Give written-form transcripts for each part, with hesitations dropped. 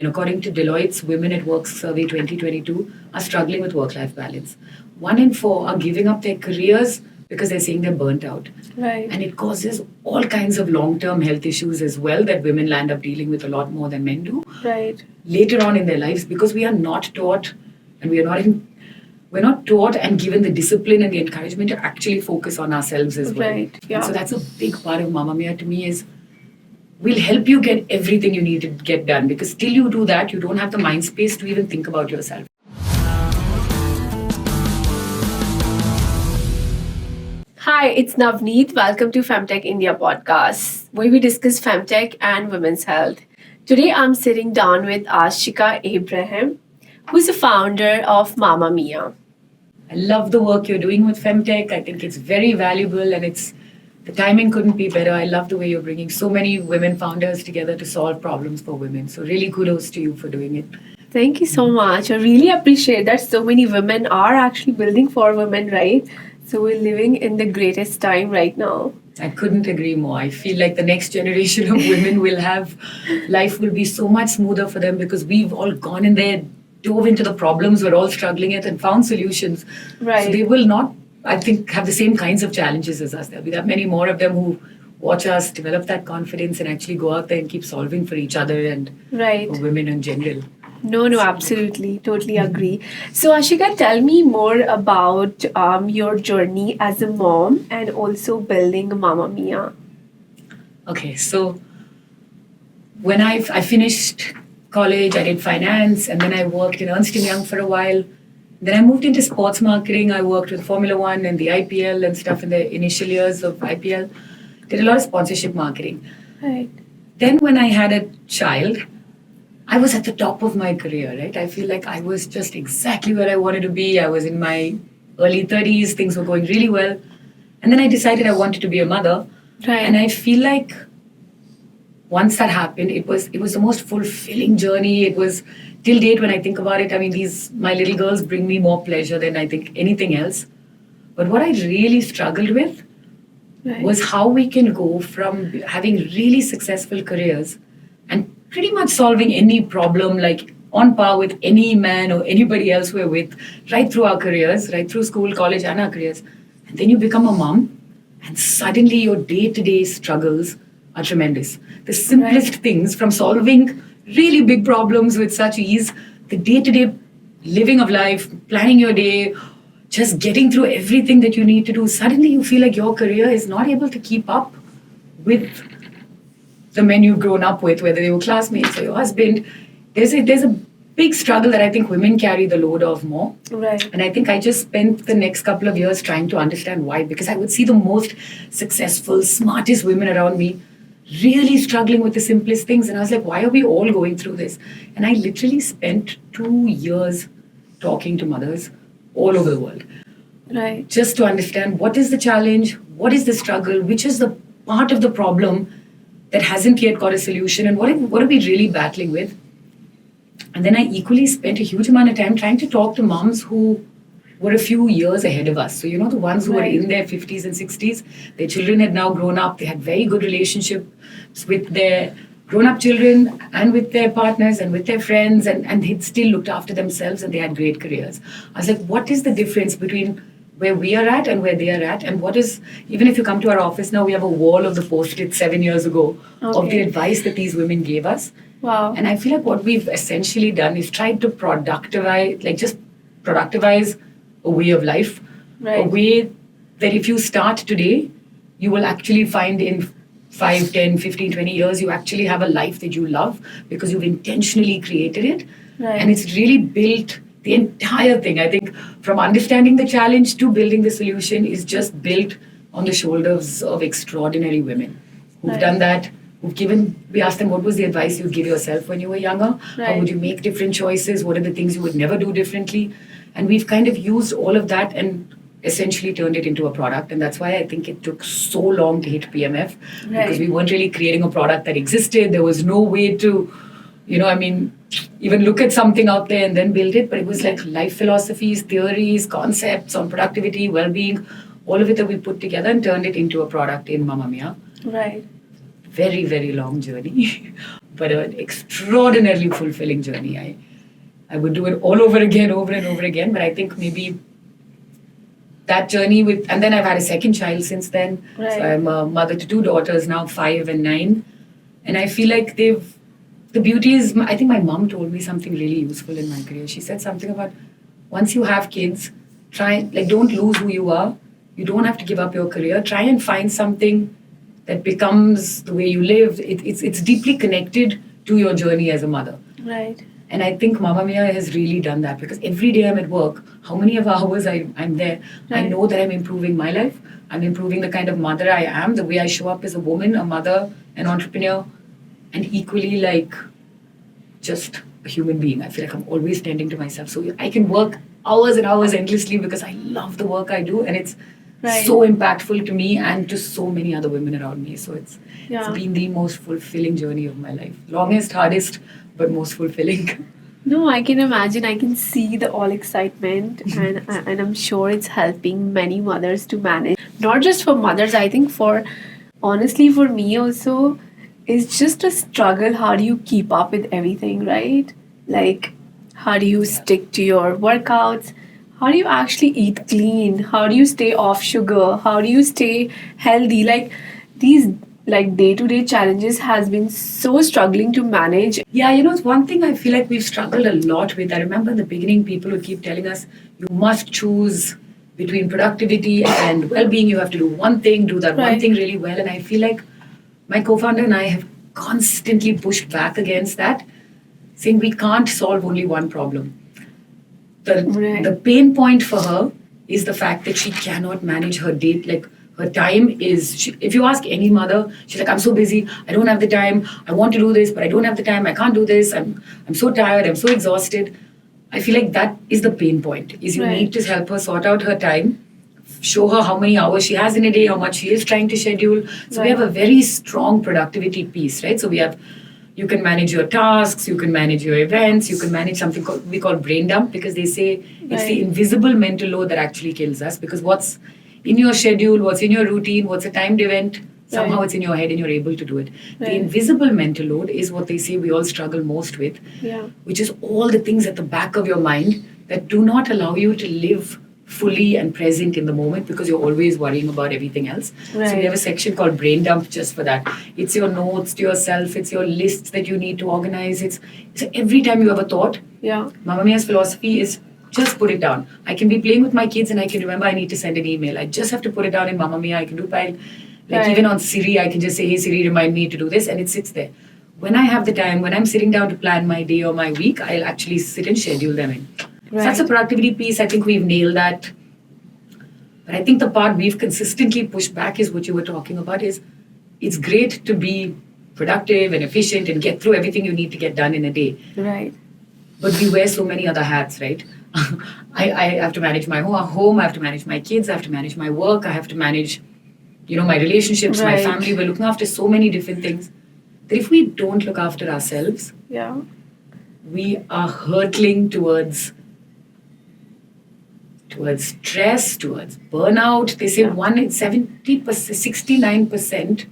According to Deloitte's Women at Work Survey 2022, are struggling with work-life balance. 1 in 4 are giving up their careers because they're saying they're burnt out. Right. And it causes all kinds of long-term health issues as well that women land up dealing with a lot more than men do Right. later on in their lives, because we are not taught, and we're not taught and given the discipline and the encouragement to actually focus on ourselves as well. Right. Yeah. And so that's a big part of MAMMA-MIYA to me is we'll help you get everything you need to get done, because till you do that, you don't have the mind space to even think about yourself. Hi, it's Navneet. Welcome to FemTech India podcast, where we discuss FemTech and women's health. Today, I'm sitting down with Aashika Abraham, who's the founder of MAMMA-MIYA. I love the work you're doing with FemTech. I think it's very valuable, and the timing couldn't be better. I love the way you're bringing so many women founders together to solve problems for women. So really kudos to you for doing it. Thank you so much. I really appreciate that so many women are actually building for women, right? So we're living in the greatest time right now. I couldn't agree more. I feel like the next generation of women life will be so much smoother for them, because we've all gone in there, dove into the problems we're all struggling at and found solutions. Right. So they will not, I think, have the same kinds of challenges as us. There'll be that many more of them who watch us, develop that confidence, and actually go out there and keep solving for each other and Right. for women in general. No, absolutely. Totally agree. So, Aashika, tell me more about your journey as a mom and also building MAMMA-MIYA. Okay, so when I finished college, I did finance, and then I worked in Ernst & Young for a while. Then I moved into sports marketing. I worked with Formula One and the IPL and stuff in the initial years of IPL. Did a lot of sponsorship marketing. Right. Then when I had a child, I was at the top of my career, right? I feel like I was just exactly where I wanted to be. I was in my early 30s. Things were going really well. And then I decided I wanted to be a mother. Right. And I feel like once that happened, it was the most fulfilling journey. It was, till date, when I think about it, I mean, my little girls bring me more pleasure than I think anything else. But what I really struggled with was how we can go from having really successful careers and pretty much solving any problem, like on par with any man or anybody else we're with, right through our careers, right through school, college, and our careers. And then you become a mom, and suddenly your day-to-day struggles are tremendous. The simplest things, from solving really big problems with such ease, the day-to-day living of life, planning your day, just getting through everything that you need to do, suddenly you feel like your career is not able to keep up with the men you've grown up with, whether they were classmates or your husband. There's a big struggle that I think women carry the load of more. Right. And I think I just spent the next couple of years trying to understand why, because I would see the most successful, smartest women around me really struggling with the simplest things. And I was like, why are we all going through this? And I literally spent 2 years talking to mothers all over the world. Right. Just to understand what is the challenge, what is the struggle, which is the part of the problem that hasn't yet got a solution, and what are we really battling with. And then I equally spent a huge amount of time trying to talk to moms who were a few years ahead of us. So, the ones who were in their 50s and 60s, their children had now grown up, they had very good relationships with their grown-up children and with their partners and with their friends, and they'd still looked after themselves and they had great careers. I was like, what is the difference between where we are at and where they are at? And what is, even if you come to our office now, we have a wall of the post-it 7 years ago of the advice that these women gave us. Wow. And I feel like what we've essentially done is tried to productivize a way of life. Right. A way that if you start today, you will actually find in 5, 10, 15, 20 years, you actually have a life that you love because you've intentionally created it. Right. And it's really built the entire thing. I think from understanding the challenge to building the solution is just built on the shoulders of extraordinary women who've done that. We asked them, what was the advice you'd give yourself when you were younger? Right. How would you make different choices? What are the things you would never do differently? And we've kind of used all of that and essentially turned it into a product. And that's why I think it took so long to hit PMF, because we weren't really creating a product that existed. There was no way to, even look at something out there and then build it. But it was like life philosophies, theories, concepts on productivity, well-being, all of it that we put together and turned it into a product in MAMMA-MIYA. Right. Very, very long journey. but an extraordinarily fulfilling journey. I would do it all over again, over and over again. But I think maybe that journey and then I've had a second child since then. Right. So I'm a mother to 2 daughters now, 5 and 9. And I feel like the beauty is, I think my mom told me something really useful in my career. She said something about once you have kids, don't lose who you are. You don't have to give up your career. Try and find something that becomes the way you live. It's deeply connected to your journey as a mother. Right. And I think MAMMA-MIYA has really done that, because every day I'm at work, how many of hours I'm there, Right. I know that I'm improving my life. I'm improving the kind of mother I am, the way I show up as a woman, a mother, an entrepreneur, and equally like just a human being. I feel like I'm always tending to myself. So I can work hours and hours endlessly because I love the work I do, and it's Right. so impactful to me and to so many other women around me. So it's been the most fulfilling journey of my life. Longest, hardest, but most fulfilling. No, I can imagine. I can see the all excitement, and I'm sure it's helping many mothers to manage. Not just for mothers, I think honestly for me also, it's just a struggle. How do you keep up with everything, right? Like, how do you stick to your workouts? How do you actually eat clean? How do you stay off sugar? How do you stay healthy? Like these day-to-day challenges has been so struggling to manage. Yeah, it's one thing I feel like we've struggled a lot with. I remember in the beginning, people would keep telling us, you must choose between productivity and well-being. You have to do one thing, do that one Right. thing really well. And I feel like my co-founder and I have constantly pushed back against that, saying we can't solve only one problem. Right. The pain point for her is the fact that she cannot manage her day. Like her time is, if you ask any mother, she's like, I'm so busy, I don't have the time, I want to do this, but I don't have the time, I can't do this, I'm so tired, I'm so exhausted. I feel like that is the pain point, is you Right. need to help her sort out her time, show her how many hours she has in a day, how much she is trying to schedule. So we Right. have a very strong productivity piece, right? So you can manage your tasks, you can manage your events, you can manage something we call brain dump, because they say it's the Right. invisible mental load that actually kills us, because what's in your schedule, what's in your routine, what's a timed event, somehow Right. it's in your head and you're able to do it. The Right. invisible mental load is what they say we all struggle most with, Yeah. which is all the things at the back of your mind that do not allow you to live fully and present in the moment, because you're always worrying about everything else. So Right. we have a section called brain dump just for that. It's your notes to yourself, it's your lists that you need to organize. It's every time you have a thought, Yeah. MAMMA-MIYA's philosophy is just put it down. I can be playing with my kids and I can remember I need to send an email. I just have to put it down in MAMMA-MIYA. I can do file. Like Right. even on Siri, I can just say, hey Siri, remind me to do this, and it sits there. When I have the time, when I'm sitting down to plan my day or my week, I'll actually sit and schedule them in. So that's a productivity piece. I think we've nailed that. But I think the part we've consistently pushed back is what you were talking about, is it's great to be productive and efficient and get through everything you need to get done in a day. Right. But we wear so many other hats, right? I have to manage my home, I have to manage my kids, I have to manage my work, I have to manage, my relationships, my Right. family. We're looking after so many different things that if we don't look after ourselves, Yeah. we are hurtling towards stress, towards burnout. They say Yeah. 69%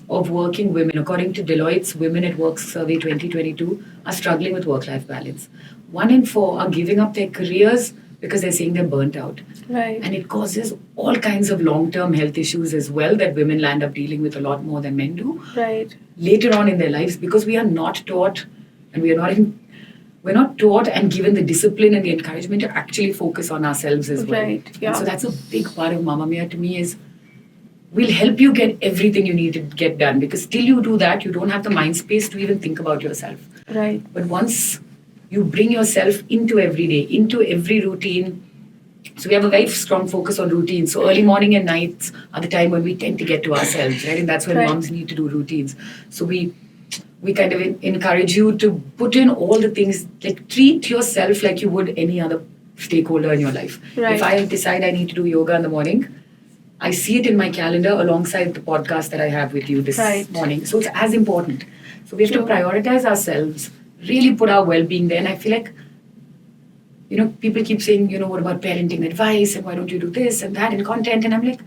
of working women, according to Deloitte's Women at Work Survey 2022, are struggling with work-life balance. 1 in 4 are giving up their careers because they're saying they're burnt out. Right. And it causes all kinds of long-term health issues as well that women land up dealing with a lot more than men do Right. later on in their lives, because we are not taught, and we're not taught and given the discipline and the encouragement to actually focus on ourselves as well. Right. And Yeah. so that's a big part of MAMMA-MIYA to me, is we'll help you get everything you need to get done, because till you do that, you don't have the mind space to even think about yourself. Right. But once you bring yourself into every day, into every routine, so we have a very strong focus on routines. So early morning and nights are the time when we tend to get to ourselves, right? And that's when Right. moms need to do routines. So we kind of encourage you to put in all the things, like treat yourself like you would any other stakeholder in your life. Right. If I decide I need to do yoga in the morning, I see it in my calendar alongside the podcast that I have with you this Right. morning. So it's as important. So we have True. to prioritize ourselves, really put our well-being there. And I feel like, people keep saying, what about parenting advice, and why don't you do this and that in content? And I'm like,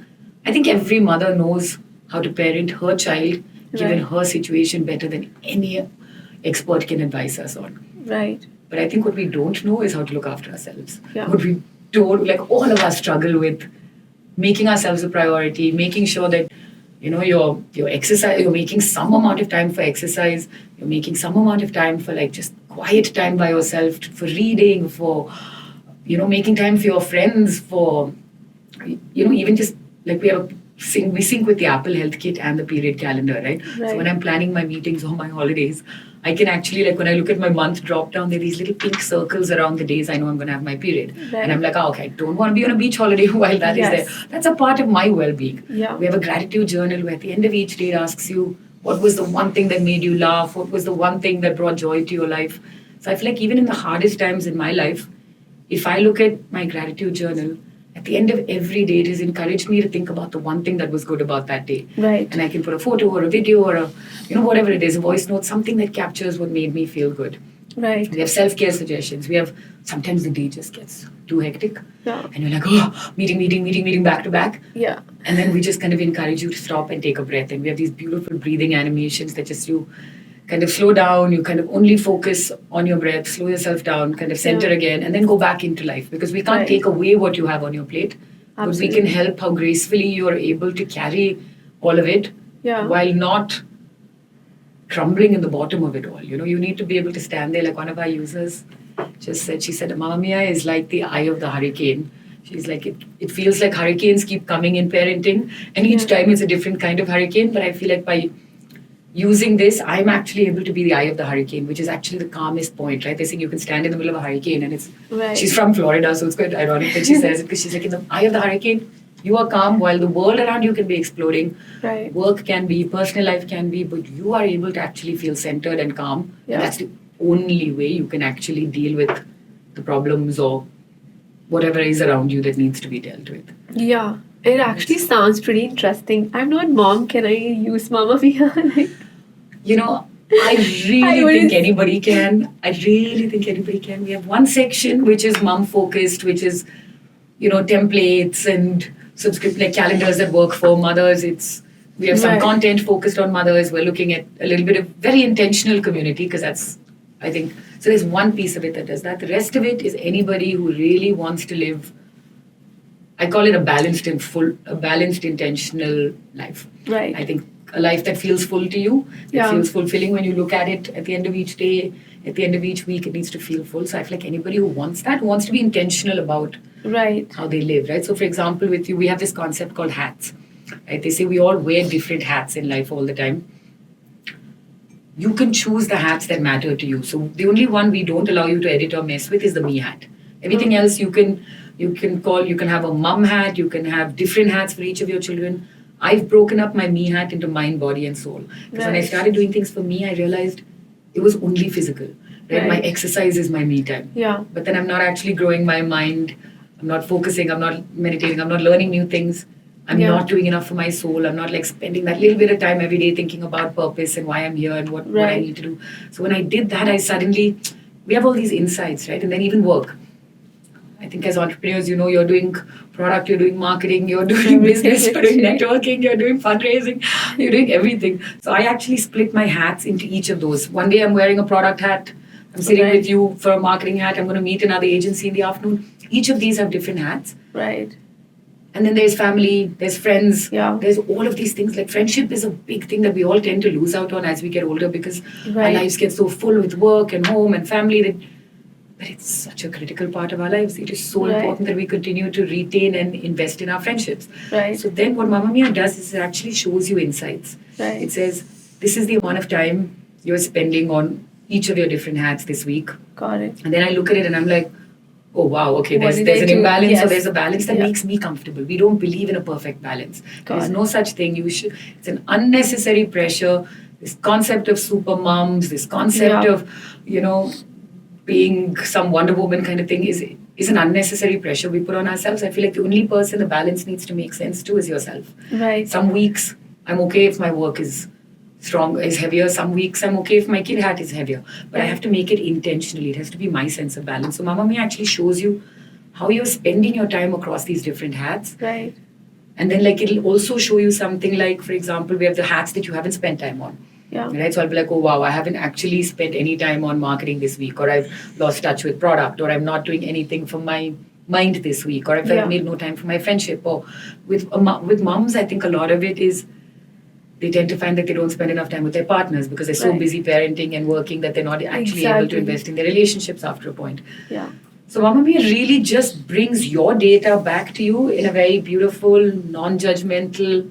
I think every mother knows how to parent her child, given Right. her situation, better than any expert can advise us on. Right. But I think what we don't know is how to look after ourselves. Yeah. What we don't, like all of us struggle with making ourselves a priority, making sure that your exercise, you're making some amount of time for exercise, you're making some amount of time for like just quiet time by yourself, for reading, for making time for your friends, for even just like we sync with the Apple Health Kit and the period calendar, right? So when I'm planning my meetings or my holidays, I can actually, like when I look at my month drop down, there are these little pink circles around the days I know I'm going to have my period. Right. And I'm like, okay, I don't want to be on a beach holiday while that is there. That's a part of my well-being. Yeah. We have a gratitude journal where at the end of each day it asks you, what was the one thing that made you laugh? What was the one thing that brought joy to your life? So I feel like even in the hardest times in my life, if I look at my gratitude journal, at the end of every day, it has encouraged me to think about the one thing that was good about that day. Right. And I can put a photo or a video or whatever it is, a voice note, something that captures what made me feel good. Right. We have self-care suggestions. We have, sometimes the day just gets too hectic. Yeah. And you're like, meeting, back to back. Yeah. And then we just kind of encourage you to stop and take a breath. And we have these beautiful breathing animations that just you kind of slow down, you kind of only focus on your breath, slow yourself down, kind of center again, and then go back into life. Because we can't take away what you have on your plate, but we can help how gracefully you're able to carry all of it while not crumbling in the bottom of it all. You need to be able to stand there. Like one of our users just said, she said, MAMMA-MIYA is like the eye of the hurricane. She's like, it feels like hurricanes keep coming in parenting, and each time it's a different kind of hurricane. But I feel like by using this, I'm actually able to be the eye of the hurricane, which is actually the calmest point, right? They say you can stand in the middle of a hurricane, and it's. Right. She's from Florida, so it's quite ironic that she says it, because she's like, in the eye of the hurricane, you are calm while the world around you can be exploding. Right. Work can be, personal life can be, but you are able to actually feel centered and calm. Yeah. And that's the only way you can actually deal with the problems or whatever is around you that needs to be dealt with. Yeah. It actually sounds pretty interesting. I'm not mom. Can I use MAMMA-MIYA? I really think anybody can. I really think anybody can. We have one section which is mom focused, which is, templates and like calendars that work for mothers. We have some content focused on mothers. We're looking at a little bit of very intentional community, because that's, I think, so there's one piece of it that does that. The rest of it is anybody who really wants to live, I call it a balanced, intentional life. Right. I think a life that feels full to you, that feels fulfilling when you look at it at the end of each day, at the end of each week, it needs to feel full. So I feel like anybody who wants that, who wants to be intentional about how they live, right? So for example, with you, we have this concept called hats, right? They say we all wear different hats in life all the time. You can choose the hats that matter to you. So the only one we don't allow you to edit or mess with is the me hat. Everything else you can have a mum hat, you can have different hats for each of your children. I've broken up my me hat into mind, body, and soul. Because when I started doing things for me, I realized it was only physical. Right? My exercise is my me time. Yeah. But then I'm not actually growing my mind. I'm not focusing. I'm not meditating. I'm not learning new things. I'm not doing enough for my soul. I'm not like spending that little bit of time every day thinking about purpose and why I'm here and what I need to do. So when I did that, we have all these insights, right? And then even work. I think as entrepreneurs, you're doing product, you're doing marketing, you're doing business, you're doing networking, you're doing fundraising, you're doing everything. So I actually split my hats into each of those. One day I'm wearing a product hat. I'm sitting with you for a marketing hat. I'm going to meet another agency in the afternoon. Each of these have different hats. Right. And then there's family, there's friends, there's all of these things. Like friendship is a big thing that we all tend to lose out on as we get older, because our lives get so full with work and home and family but it's such a critical part of our lives. It is so important that we continue to retain and invest in our friendships. Right. So then what MAMMA-MIYA does is it actually shows you insights. Right. It says, this is the amount of time you're spending on each of your different hats this week. Got it. And then I look at it and I'm like, oh wow, okay, there's an imbalance or there's a balance that makes me comfortable. We don't believe in a perfect balance. There's no such thing. It's an unnecessary pressure. This concept of super moms, this concept of, being some Wonder Woman kind of thing is an unnecessary pressure we put on ourselves. I feel like the only person the balance needs to make sense to is yourself. Right. Some weeks I'm okay if my work is heavier. Some weeks I'm okay if my kid hat is heavier. But I have to make it intentionally. It has to be my sense of balance. So MAMMA-MIYA actually shows you how you're spending your time across these different hats. Right. And then it'll also show you something like, for example, we have the hats that you haven't spent time on. Yeah. Right? So I'll be like, oh wow, I haven't actually spent any time on marketing this week, or I've lost touch with product, or I'm not doing anything for my mind this week, or if Yeah. I've made no time for my friendship. Or with moms, I think a lot of it is they tend to find that they don't spend enough time with their partners because they're so Right. busy parenting and working that they're not actually able to Exactly. invest in their relationships after a point. Yeah. So MAMMA-MIYA really just brings your data back to you in a very beautiful, non-judgmental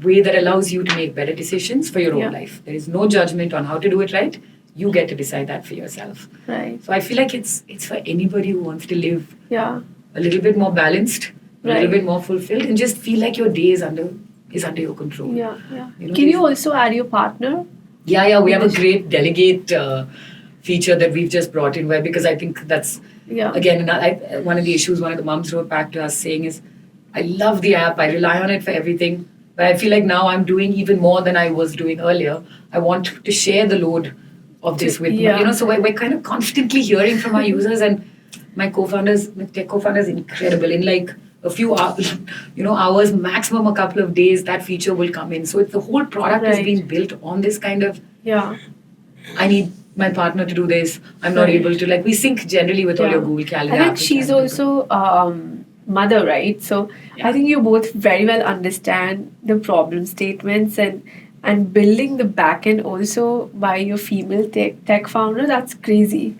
way that allows you to make better decisions for your Yeah. own life. There is no judgment on how to do it right. You get to decide that for yourself. Right. So I feel like it's for anybody who wants to live Yeah. a little bit more balanced, a little Right. bit more fulfilled, and just feel like your day is under your control. Yeah. Yeah. You know, Can you there's- also add your partner? Yeah, we have a great delegate feature that we've just brought in where, because I think that's, Yeah. again, one of the issues one of the moms wrote back to us saying is, I love the app, I rely on it for everything, but I feel like now I'm doing even more than I was doing earlier. I want to share the load of this with, Yeah. so we're kind of constantly hearing from our users, and my tech co-founder is incredible. In like a few hours, hours, maximum a couple of days, that feature will come in. So it's the whole product is Right. being built on this kind of, Yeah. I need my partner to do this. I'm not Right. able to. Like, we sync generally with all Yeah. your Google Calendar. I think apps and she's calendar. also mother, right? So Yeah. I think you both very well understand the problem statements and building the backend also by your female tech founder. That's crazy.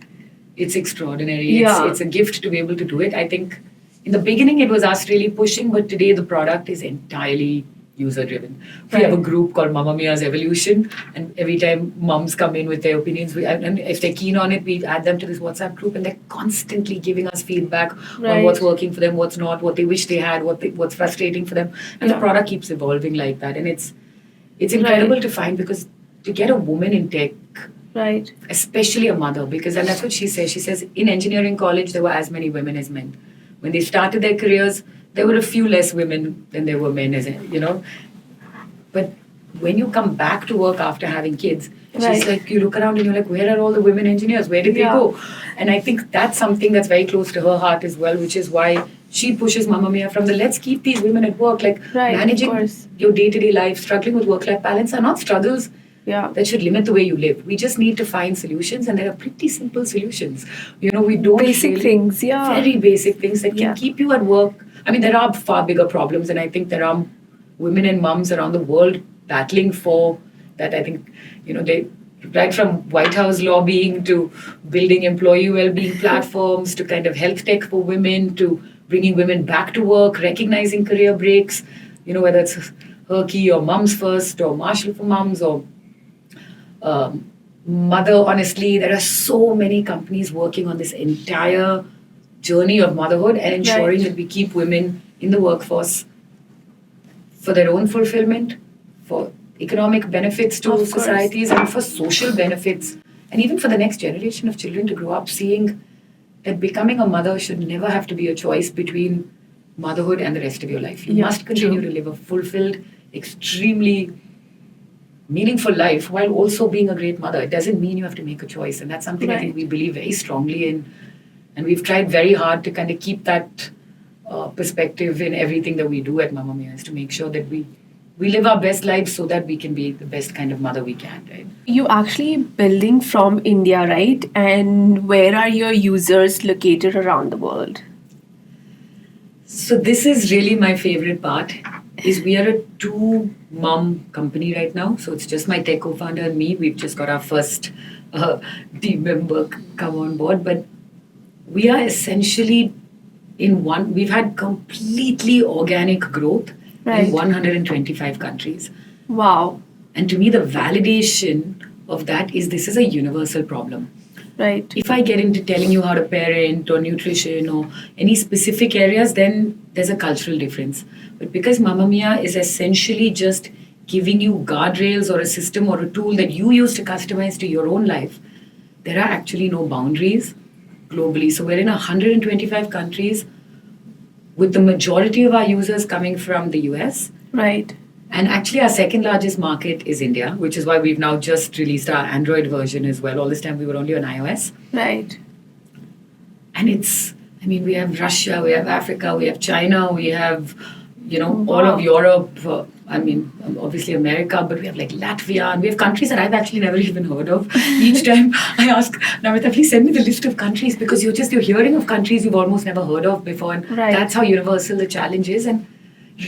It's extraordinary. Yeah. It's a gift to be able to do it. I think in the beginning it was us really pushing, but today the product is entirely user driven. We have a Right. group called MAMMA-MIYA's Evolution, and every time moms come in with their opinions, and if they're keen on it, we add them to this WhatsApp group, and they're constantly giving us feedback on Right. what's working for them, what's not, what they wish they had, what's frustrating for them, and the Yeah. product keeps evolving like that, and it's incredible Right. to find, because to get a woman in tech, Right. especially a mother, because, and that's what she says. She says in engineering college there were as many women as men. When they started their careers, there were a few less women than there were men, But when you come back to work after having kids, Right. she's like, you look around and you're like, where are all the women engineers? Where did they Yeah. go? And I think that's something that's very close to her heart as well, which is why she pushes MAMMA-MIYA from the let's keep these women at work. Like, Right, of managing course. your day-to-day life, struggling with work-life balance are not struggles Yeah. that should limit the way you live. We just need to find solutions, and there are pretty simple solutions. We don't Basic really- things, yeah. very basic things that can Yeah. keep you at work. I mean, there are far bigger problems, and I think there are women and mums around the world battling for that. I think they, right from White House lobbying to building employee well-being platforms to kind of health tech for women to bringing women back to work, recognizing career breaks. Whether it's Herky or Mums First or Marshall for Mums or Mother. Honestly, there are so many companies working on this entire journey of motherhood and ensuring Right. that we keep women in the workforce for their own fulfillment, for economic benefits to Of course. societies, and for social benefits, and even for the next generation of children to grow up seeing that becoming a mother should never have to be a choice between motherhood and the rest of your life. You Yeah, must continue true. to live a fulfilled, extremely meaningful life while also being a great mother. It doesn't mean you have to make a choice, and that's something I think Right. we believe very strongly in, and we've tried very hard to kind of keep that perspective in everything that we do at MAMMA-MIYA, is to make sure that we live our best lives so that we can be the best kind of mother we can, right? You actually building from India, right? And where are your users located around the world? So this is really my favorite part, is we are a 2-mom company right now. So it's just my tech co-founder and me. We've just got our first team member come on board, but we are essentially we've had completely organic growth Right. in 125 countries. Wow. And to me, the validation of that is this is a universal problem. Right. If I get into telling you how to parent or nutrition or any specific areas, then there's a cultural difference. But because MAMMA-MIYA is essentially just giving you guardrails or a system or a tool that you use to customize to your own life, there are actually no boundaries globally. So we're in 125 countries, with the majority of our users coming from the US. Right. And actually, our second largest market is India, which is why we've now just released our Android version as well. All this time we were only on iOS. Right. And we have Russia, we have Africa, we have China, we have, all Wow. of Europe, I mean, obviously America, but we have like Latvia, and we have countries that I've actually never even heard of. Each time I ask Navneet, please send me the list of countries, because you're hearing of countries you've almost never heard of before, and Right. that's how universal the challenge is. And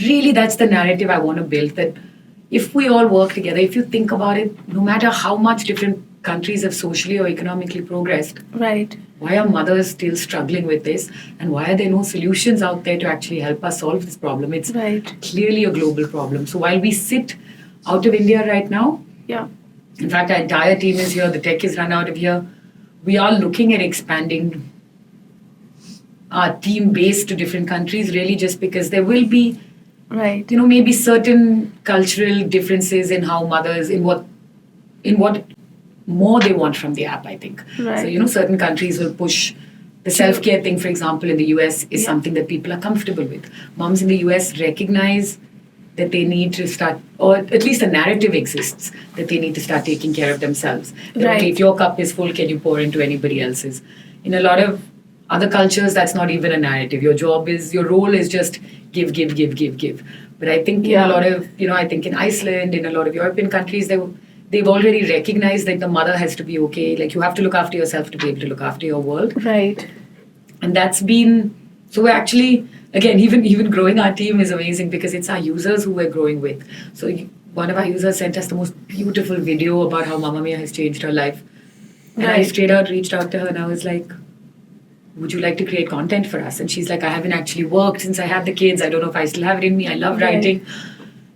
really, that's the narrative I want to build. That if we all work together, if you think about it, no matter how much different countries have socially or economically progressed, Right. why are mothers still struggling with this? And why are there no solutions out there to actually help us solve this problem? It's Right. clearly a global problem. So while we sit out of India right now, Yeah. in fact, our entire team is here, the tech is run out of here, we are looking at expanding our team base to different countries, really just because there will be, Right. maybe certain cultural differences in how mothers, in what more they want from the app, I think. Right. So, certain countries will push the self-care thing, for example, in the US is something that people are comfortable with. Moms in the US recognize that they need to start, or at least a narrative exists, that they need to start taking care of themselves. That, Right. okay, if your cup is full, can you pour into anybody else's? In a lot of other cultures, that's not even a narrative. Your role is just give, give, give, give, give. But I think in a lot of, I think in Iceland, in a lot of European countries, they've already recognized that the mother has to be okay. Like, you have to look after yourself to be able to look after your world. Right. And that's been, so we're actually, again, even growing our team is amazing, because it's our users who we're growing with. So one of our users sent us the most beautiful video about how MAMMA-MIYA has changed her life. And I Right. straight out reached out to her and I was like, would you like to create content for us? And she's like, I haven't actually worked since I had the kids. I don't know if I still have it in me. I love Right. writing.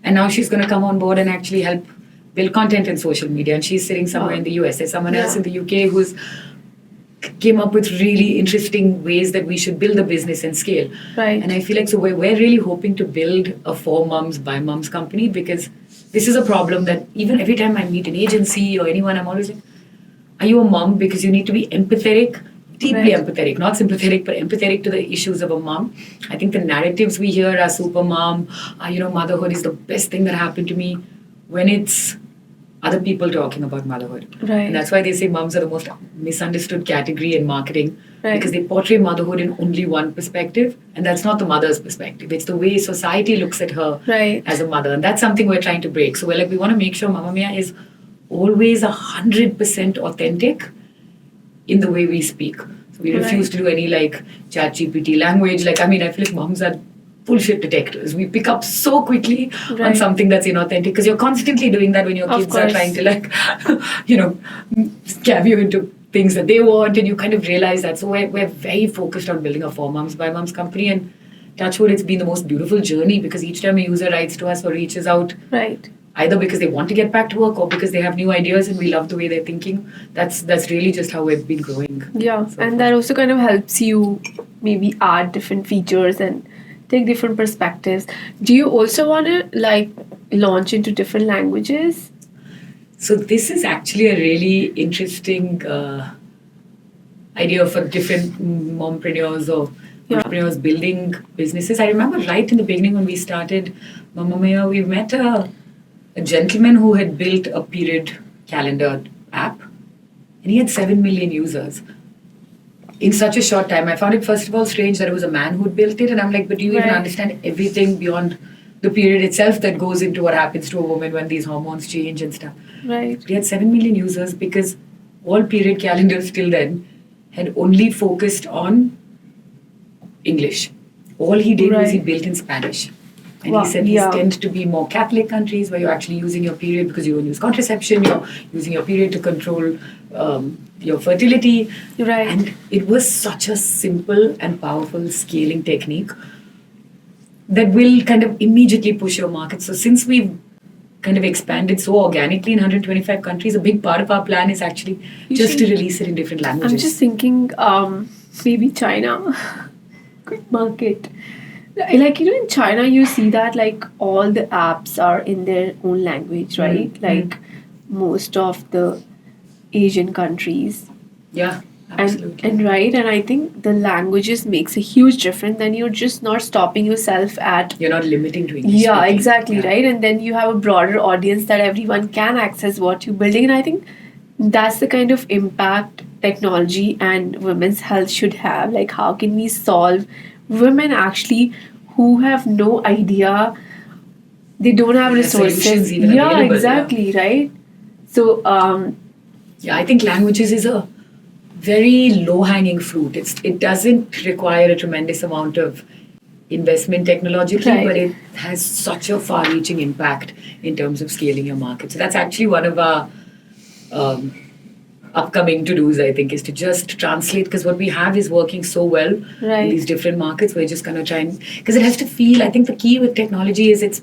And now she's going to come on board and actually help build content in social media. And she's sitting somewhere Wow. in the US. There's someone else Yeah. in the UK who's came up with really interesting ways that we should build a business and scale. Right. And I feel like, so we're really hoping to build a for moms by moms company, because this is a problem that even every time I meet an agency or anyone, I'm always like, are you a mom? Because you need to be empathetic, deeply Right. empathetic, not sympathetic, but empathetic to the issues of a mom. I think the narratives we hear are super mom, motherhood is the best thing that happened to me, when it's other people talking about motherhood. Right. And that's why they say moms are the most misunderstood category in marketing, Right. because they portray motherhood in only one perspective, and that's not the mother's perspective. It's the way society looks at her Right. as a mother, and that's something we're trying to break. So we want to make sure MAMMA-MIYA is always 100% authentic in the way we speak. So we refuse Right. to do any like chat GPT language. I feel like moms are bullshit detectors. We pick up so quickly on Right. something that's inauthentic, because you're constantly doing that when your Of kids are course. trying to scam you into things that they want, and you kind of realize that. So we're very focused on building a for moms by moms company, and touchwood, it's been the most beautiful journey, because each time a user writes to us or reaches out, Right. either because they want to get back to work or because they have new ideas and we love the way they're thinking, that's really just how we've been growing. Yeah. So And that also kind of helps you maybe add different features and take different perspectives. Do you also want to launch into different languages? So this is actually a really interesting idea for different mompreneurs or Yeah. entrepreneurs building businesses. I remember right in the beginning when we started MAMMA-MIYA, we met a gentleman who had built a period calendar app, and he had 7 million users in such a short time. I found it, first of all, strange that it was a man who'd built it, and I'm like, but do you even Right. understand everything beyond the period itself that goes into what happens to a woman when these hormones change and stuff? Right. He had 7 million users because all period calendars till then had only focused on English. All he did was he Right. built in Spanish. And Wow, he said these yeah. tend to be more Catholic countries where you're actually using your period because you don't use contraception, you're using your period to control your fertility. Right. And it was such a simple and powerful scaling technique that will kind of immediately push your market. So since we've kind of expanded so organically in 125 countries, a big part of our plan is actually You just should- to release it in different languages. I'm just thinking, maybe China. Good market. In China, you see that all the apps are in their own language, right? Mm. Most of the Asian countries. Yeah, absolutely. And I think the languages makes a huge difference. Then you're just not stopping yourself at You're not limiting to English. yeah, speaking. exactly, Yeah. right? And then you have a broader audience that everyone can access what you're building. And I think that's the kind of impact technology and women's health should have. How can we solve women actually who have no idea they don't have There are solutions resources. even Yeah, available, exactly, right? So, Yeah, I think languages is a very low-hanging fruit. It doesn't require a tremendous amount of investment technologically, but right, it has such a far-reaching impact in terms of scaling your market. So that's actually one of our um, upcoming to-dos, I think, is to just translate, because what we have is working so well in these right, different markets. We're just going to try and, because it has to feel, I think the key with technology is it's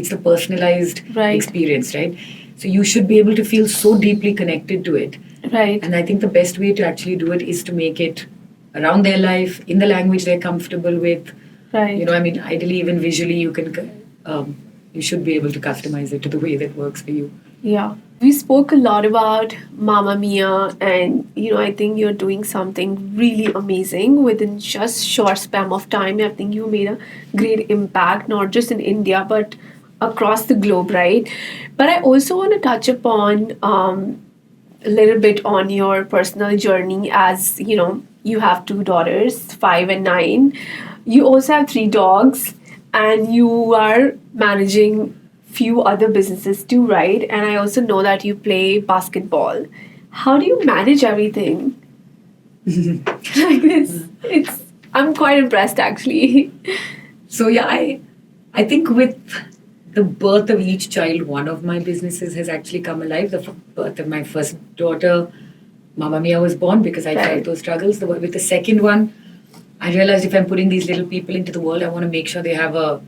the personalized right, experience, right? So you should be able to feel so deeply connected to it. right, And I think the best way to actually do it is to make it around their life, in the language they're comfortable with. right. I mean, ideally, even visually, you should be able to customize it to the way that works for you. Yeah. We spoke a lot about Mamma-MIYA, and I think you're doing something really amazing within just short span of time. I think you made a great impact, not just in India but across the globe, right? But I also want to touch upon a little bit on your personal journey, as you have two daughters, 5 and 9. You also have three dogs, and you are managing few other businesses too, right? And I also know that you play basketball. How do you manage everything like this? It's I'm quite impressed actually. So yeah, I think with the birth of each child, one of my businesses has actually come alive. The birth of my first daughter, Mamma-MIYA, was born because I Right. felt those struggles. With the second one, I realized if I'm putting these little people into the world, I want to make sure they have a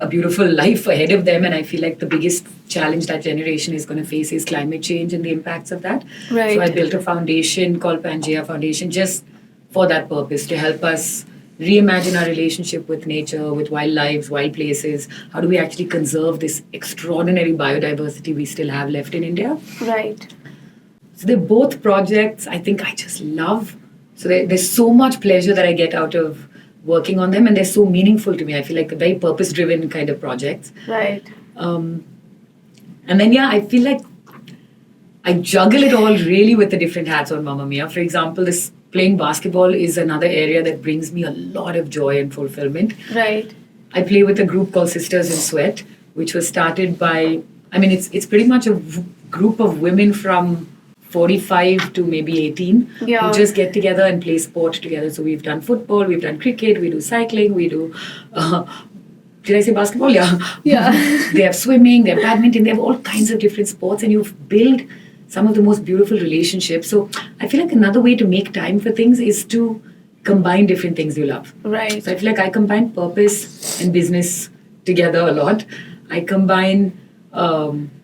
beautiful life ahead of them. And I feel like the biggest challenge that generation is going to face is climate change and the impacts of that. Right. So I built a foundation called Pangea Foundation just for that purpose, to help us reimagine our relationship with nature, with wildlife, wild places. How do we actually conserve this extraordinary biodiversity we still have left in India? Right. So they're both projects I think I just love. So there's so much pleasure that I get out of working on them, and they're so meaningful to me. I feel like very purpose-driven kind of projects. Right. And then I feel like I juggle it all really with the different hats on Mamma-MIYA. For example, this playing basketball is another area that brings me a lot of joy and fulfillment. Right. I play with a group called Sisters in Sweat, which was started by, I mean, it's pretty much a group of women from 45 to maybe 18 Yeah. who just get together and play sport together. So we've done football, we've done cricket, we do cycling, we do, did I say basketball? Yeah. Yeah. They have swimming, they have badminton, they have all kinds of different sports, and you've built some of the most beautiful relationships. So I feel like another way to make time for things is to combine different things you love. Right. So I feel like I combine purpose and business together a lot. I combine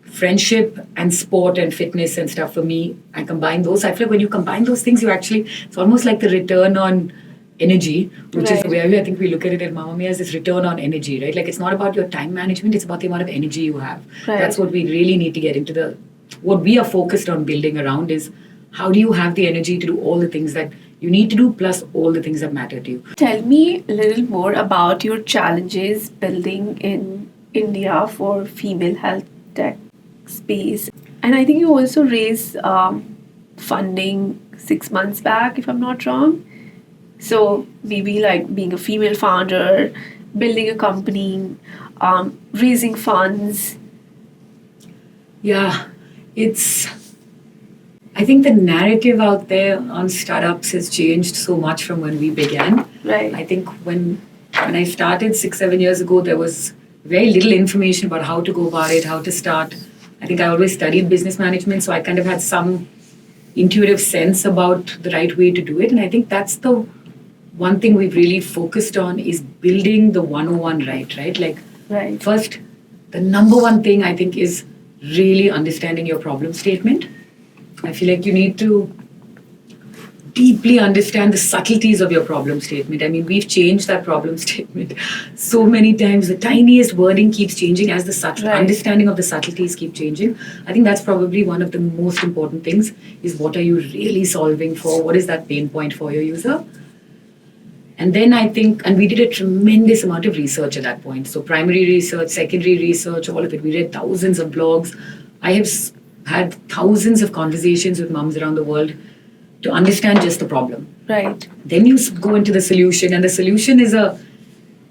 friendship and sport and fitness and stuff. For me, I combine those. I feel like when you combine those things, it's almost like the return on energy, which is Right. the way I think we look at it at Mamma-MIYA, as this return on energy, right? Like, it's not about your time management, it's about the amount of energy you have. Right. That's what we really need to get into. What we are focused on building around is, how do you have the energy to do all the things that you need to do, plus all the things that matter to you? Tell me a little more about your challenges building in India for female health tech space. And I think you also raised funding 6 months back, if I'm not wrong. So maybe like being a female founder, building a company, raising funds. Yeah, I think the narrative out there on startups has changed so much from when we began. Right. I think when I started 6-7 years ago, there was very little information about how to go about it, how to start. I think I always studied business management, so I kind of had some intuitive sense about the right way to do it. And I think that's the one thing we've really focused on, is building the 101 right? Like, Right. first, the number one thing I think is really understanding your problem statement. I feel like you need to deeply understand the subtleties of your problem statement. I mean, we've changed that problem statement so many times. The tiniest wording keeps changing as the Right. understanding of the subtleties keep changing. I think that's probably one of the most important things, is what are you really solving for? What is that pain point for your user? And then I think, and we did a tremendous amount of research at that point. So primary research, secondary research, all of it. We read thousands of blogs. I have had thousands of conversations with moms around the world to understand just the problem. Right. Then you go into the solution, and the solution is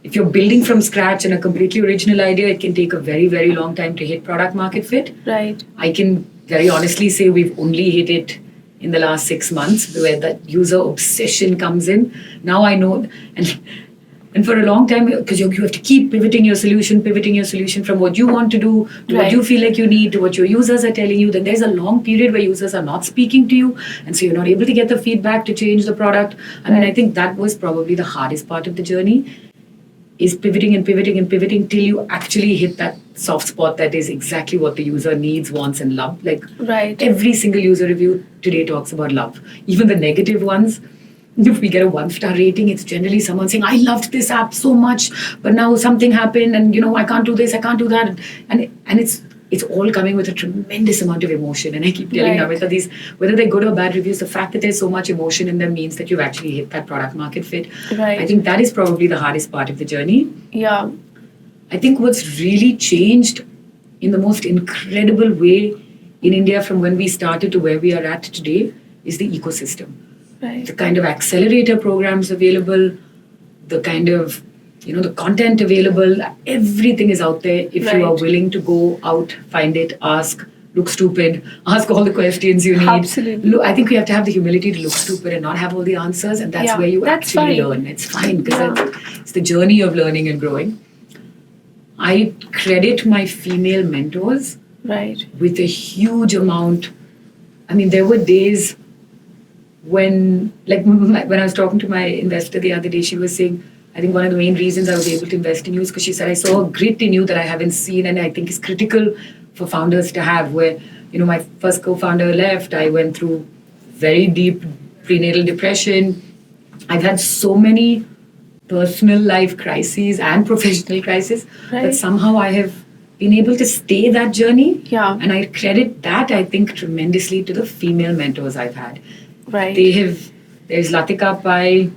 if you're building from scratch and a completely original idea, it can take a very, very long time to hit product market fit. Right. I can very honestly say we've only hit it in the last 6 months, where that user obsession comes in. Now I know, and for a long time, because you have to keep pivoting your solution from what you want to do to what you feel like you need to what your users are telling you. Then there's a long period where users are not speaking to you, and so you're not able to get the feedback to change the product. I mean, I think that was probably the hardest part of the journey, is pivoting and pivoting and pivoting till you actually hit that soft spot that is exactly what the user needs, wants, and love. Like every single user review today talks about love. Even the negative ones, if we get a 1-star rating, it's generally someone saying, I loved this app so much, but now something happened and I can't do this, I can't do that. And it's all coming with a tremendous amount of emotion. And I keep telling Navneet, these, whether they're good or bad reviews, the fact that there's so much emotion in them means that you've actually hit that product market fit. I think that is probably the hardest part of the journey. Yeah. I think what's really changed in the most incredible way in India from when we started to where we are at today is the ecosystem. The kind of accelerator programs available, the kind of the content available, everything is out there if you are willing to go out, find it, ask, look stupid, ask all the questions you need. Absolutely. I think we have to have the humility to look stupid and not have all the answers, and that's where you actually learn. It's fine, because it's the journey of learning and growing. I credit my female mentors with a huge amount. I mean, there were days when I was talking to my investor the other day, she was saying, I think one of the main reasons I was able to invest in you is because she said, I saw a grit in you that I haven't seen, and I think is critical for founders to have, where, my first co-founder left, I went through very deep prenatal depression. I've had so many personal life crises and professional crises, but somehow I have been able to stay that journey. And I credit that, I think, tremendously to the female mentors I've had. There's Latika Pai,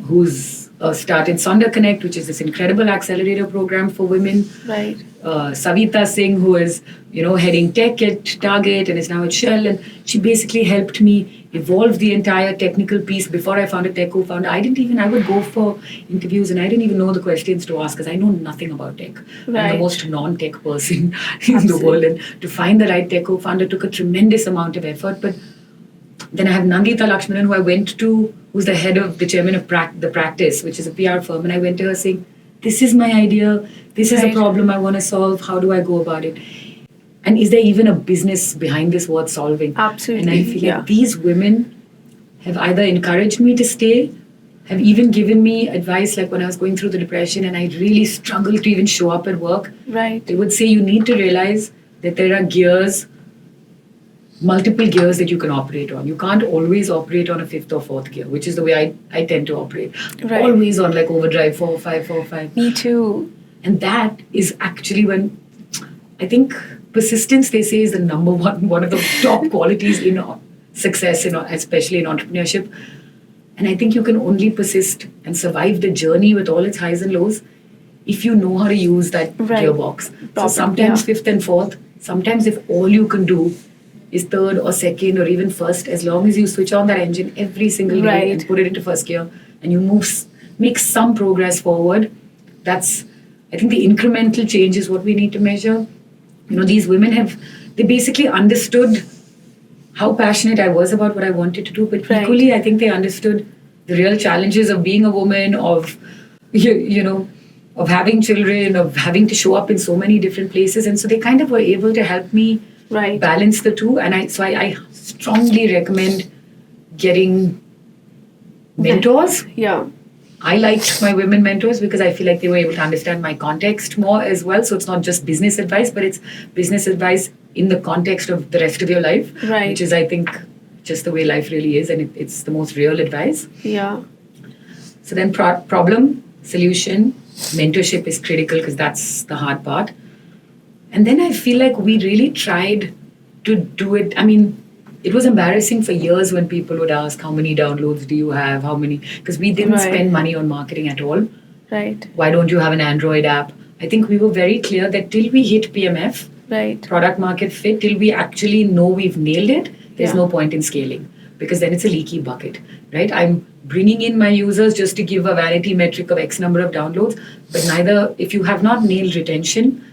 who's started Sonder Connect, which is this incredible accelerator program for women. Savita Singh, who is, heading tech at Target and is now at Shell. And she basically helped me evolve the entire technical piece. Before I found a tech co-founder, I would go for interviews and I didn't even know the questions to ask because I know nothing about tech. I'm the most non-tech person in the world. And to find the right tech co-founder took a tremendous amount of effort. But then I have Nandita Lakshmanan, who I went to, who's the head of the chairman of the Practice, which is a PR firm. And I went to her saying, this is my idea. This is a problem I want to solve. How do I go about it? And is there even a business behind this worth solving? Absolutely. And I feel like these women have either encouraged me to stay, have even given me advice, like when I was going through the depression and I really struggled to even show up at work. They would say, you need to realize that there are multiple gears that you can operate on. You can't always operate on a 5th or 4th gear, which is the way I tend to operate. Always on like overdrive 4-5. Me too. And that is actually when I think persistence, they say, is the number one of the top qualities in success, especially in entrepreneurship. And I think you can only persist and survive the journey with all its highs and lows if you know how to use that gearbox. So sometimes 5th and 4th, sometimes if all you can do is 3rd or 2nd or even 1st, as long as you switch on that engine every single day and put it into 1st gear and you make some progress forward, I think the incremental change is what we need to measure. These women they basically understood how passionate I was about what I wanted to do, but equally I think they understood the real challenges of being a woman, of of having children, of having to show up in so many different places. And so they kind of were able to help me balance the two. And I strongly recommend getting mentors. I liked my women mentors because I feel like they were able to understand my context more as well. So it's not just business advice, but it's business advice in the context of the rest of your life, which is, I think, just the way life really is. And it's the most real advice. So then problem, solution, mentorship is critical because that's the hard part. And then I feel like we really tried to do it. I mean, it was embarrassing for years when people would ask, how many downloads do you have? How many? Because we didn't spend money on marketing at all. Why don't you have an Android app? I think we were very clear that till we hit PMF, product market fit, till we actually know we've nailed it, there's no point in scaling. because then it's a leaky bucket, right? I'm bringing in my users just to give a vanity metric of X number of downloads, but neither, if you have not nailed retention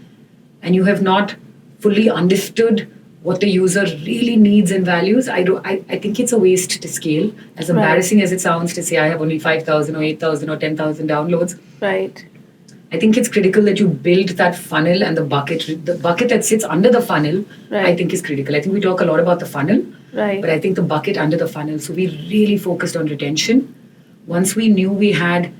and you have not fully understood what the user really needs and values, I think it's a waste to scale. As embarrassing as it sounds to say I have only 5,000 or 8,000 or 10,000 downloads. Right. I think it's critical that you build that funnel, and the bucket that sits under the funnel, I think is critical. I think we talk a lot about the funnel, but I think the bucket under the funnel. So we really focused on retention. Once we knew we had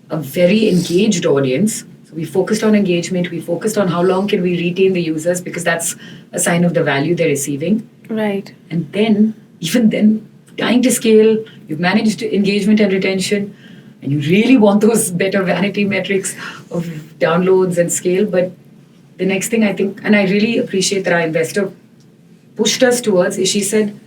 a very engaged audience, so we focused on engagement, we focused on how long can we retain the users, because that's a sign of the value they're receiving. Right. And then, even then, trying to scale, you've managed engagement and retention, and you really want those better vanity metrics of downloads and scale. But the next thing I think, and I really appreciate that our investor pushed us towards, is she said,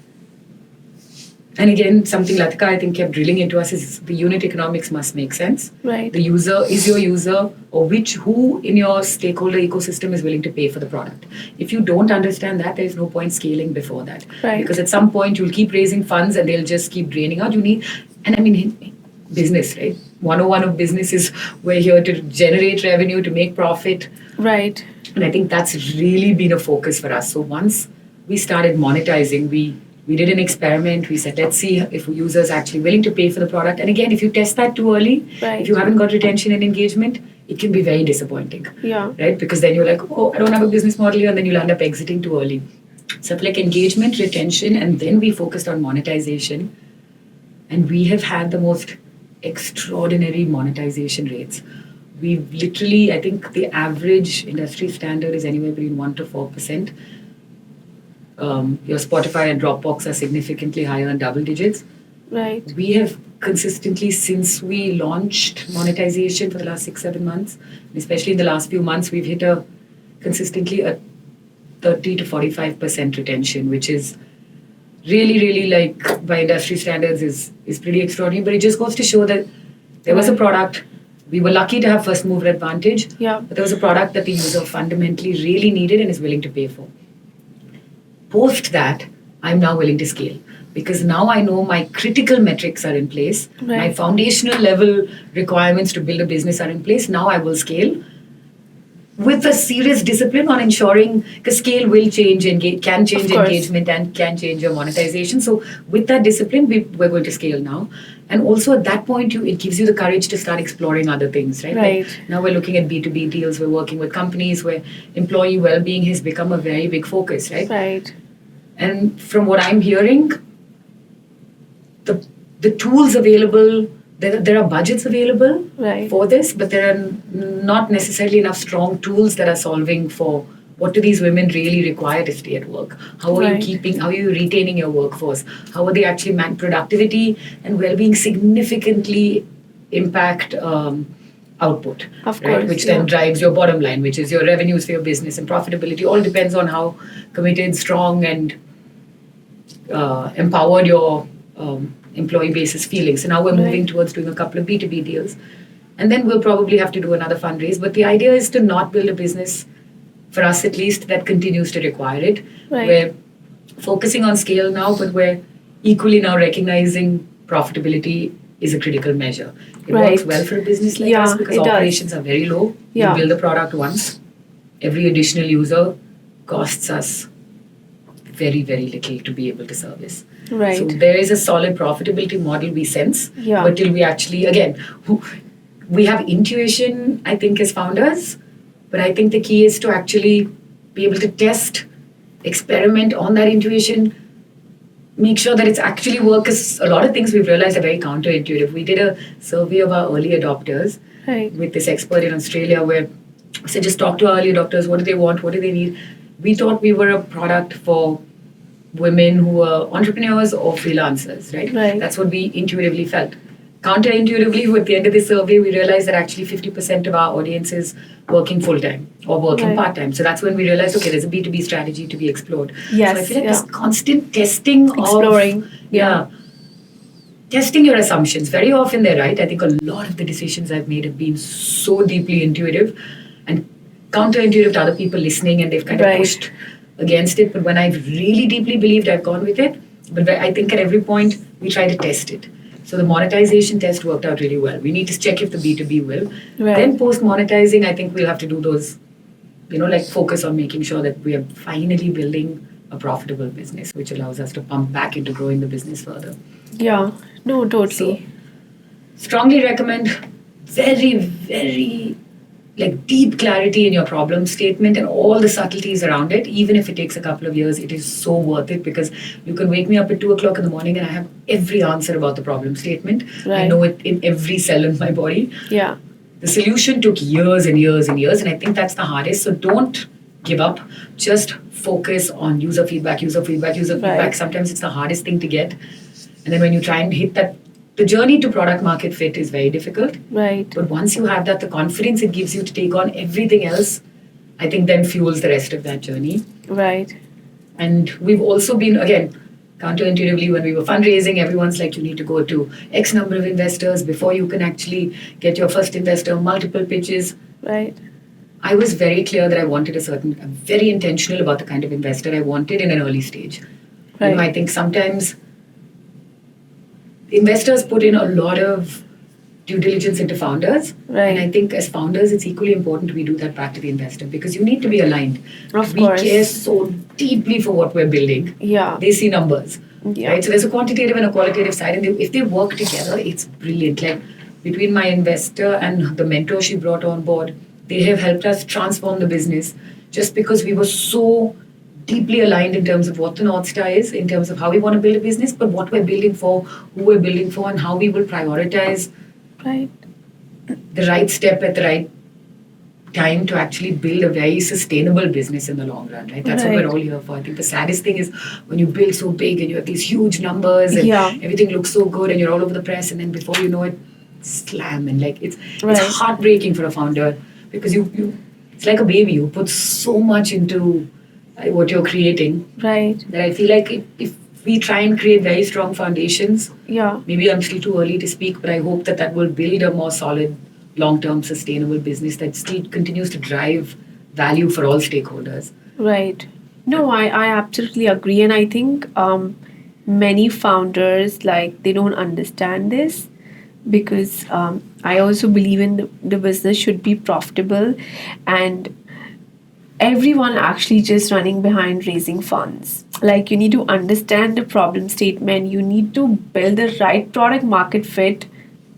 and again, something Latika I think kept drilling into us, is the unit economics must make sense. Right. The user is your user, or who in your stakeholder ecosystem is willing to pay for the product. If you don't understand that, there is no point scaling before that. Right. Because at some point you'll keep raising funds and they'll just keep draining out. You need, and I mean, business, right? 101 of business is we're here to generate revenue, to make profit. Right. And I think that's really been a focus for us. So once we started monetizing, we did an experiment. We said, let's see if users are actually willing to pay for the product. And again, if you test that too early, if you haven't got retention and engagement, it can be very disappointing. Yeah. Right? Because then you're like, oh, I don't have a business model here, and then you'll end up exiting too early. So like engagement, retention, and then we focused on monetization. And we have had the most extraordinary monetization rates. We've literally, I think the average industry standard is anywhere between 1% to 4%. Your Spotify and Dropbox are significantly higher in double digits. Right. We have consistently, since we launched monetization for the last 6-7 months, especially in the last few months, we've hit consistently a 30 to 45% retention, which is really like by industry standards is pretty extraordinary. But it just goes to show that there was a product. We were lucky to have first mover advantage. Yeah. But there was a product that the user fundamentally really needed and is willing to pay for. Post that, I'm now willing to scale, because now I know my critical metrics are in place. My foundational level requirements to build a business are in place. Now I will scale with a serious discipline on ensuring, because scale will change, can change engagement and can change your monetization. So with that discipline, we're going to scale now. And also at that point, it gives you the courage to start exploring other things, right? Like now we're looking at B2B deals. We're working with companies where employee well-being has become a very big focus, right? Right. And from what I'm hearing, the tools available, there are budgets available for this, but there are not necessarily enough strong tools that are solving for what do these women really require to stay at work? How are how are you retaining your workforce? How are they actually productivity and well-being significantly impact output, of right? course, Which then drives your bottom line, which is your revenues for your business, and profitability. All depends on how committed, strong, and empowered your employee base is feeling. So now we're moving towards doing a couple of B2B deals. And then we'll probably have to do another fundraise. But the idea is to not build a business, for us at least, that continues to require it. We're focusing on scale now, but we're equally now recognizing profitability is a critical measure. It works well for a business like us because operations are very low. You build the product once. Every additional user costs us very, very little to be able to service. So there is a solid profitability model we sense. But till we actually, again, we have intuition, I think, as founders. But I think the key is to actually be able to test, experiment on that intuition, make sure that it's actually work, because a lot of things we've realized are very counterintuitive. We did a survey of our early adopters with this expert in Australia where I said, just talk to our early adopters. What do they want? What do they need? We thought we were a product for women who are entrepreneurs or freelancers, right? That's what we intuitively felt. Counterintuitively, at the end of the survey, we realized that actually 50% of our audience is working full-time or working part-time. So that's when we realized, okay, there's a B2B strategy to be explored. So I feel like this constant testing exploring. Testing your assumptions. Very often they're right. I think a lot of the decisions I've made have been so deeply intuitive and counterintuitive to other people listening, and they've kind of pushed against it. But when I've really deeply believed, I've gone with it. But I think at every point we try to test it. So the monetization test worked out really well. We need to check if the B2B will. Right. Then post monetizing, I think we'll have to do those, like focus on making sure that we are finally building a profitable business, which allows us to pump back into growing the business further. Yeah. No, totally. So, strongly recommend very, very deep clarity in your problem statement and all the subtleties around it. Even if it takes a couple of years, it is so worth it, because you can wake me up at 2 o'clock in the morning and I have every answer about the problem statement. Right. I know it in every cell in my body. Yeah. The solution took years and years and years, and I think that's the hardest. So don't give up. Just focus on user feedback. Right. Sometimes it's the hardest thing to get. And then when you try and hit that, the journey to product market fit is very difficult. Right. But once you have that, the confidence it gives you to take on everything else, I think then fuels the rest of that journey. Right. And we've also been, again, counterintuitively, when we were fundraising, everyone's like, you need to go to X number of investors before you can actually get your first investor, multiple pitches. Right. I was very clear that I wanted I'm very intentional about the kind of investor I wanted in an early stage. Right. I think sometimes investors put in a lot of due diligence into founders. Right. And I think as founders, it's equally important we do that back to the investor, because you need to be aligned. Of we course. care so deeply for what we're building. Yeah. They see numbers. Yeah. Right? So there's a quantitative and a qualitative side. And if they work together, it's brilliant. Like between my investor and the mentor she brought on board, they have helped us transform the business, just because we were so deeply aligned in terms of what the North Star is, in terms of how we want to build a business, but what we're building for, who we're building for, and how we will prioritize Right. the right step at the right time to actually build a very sustainable business in the long run, right? That's what Right. we're all here for. I think the saddest thing is when you build so big and you have these huge numbers and Yeah. everything looks so good and you're all over the press, and then before you know it, slam, and it's Right. heartbreaking for a founder, because you it's like a baby. You put so much into what you're creating Right. that I feel like if we try and create very strong foundations, Yeah. maybe I'm still too early to speak, but I hope that will build a more solid, long-term, sustainable business that still continues to drive value for all stakeholders. Right. No, I absolutely agree. And I think many founders, they don't understand this, because I also believe in the business should be profitable, and everyone actually just running behind raising funds. You need to understand the problem statement. You need to build the right product market fit,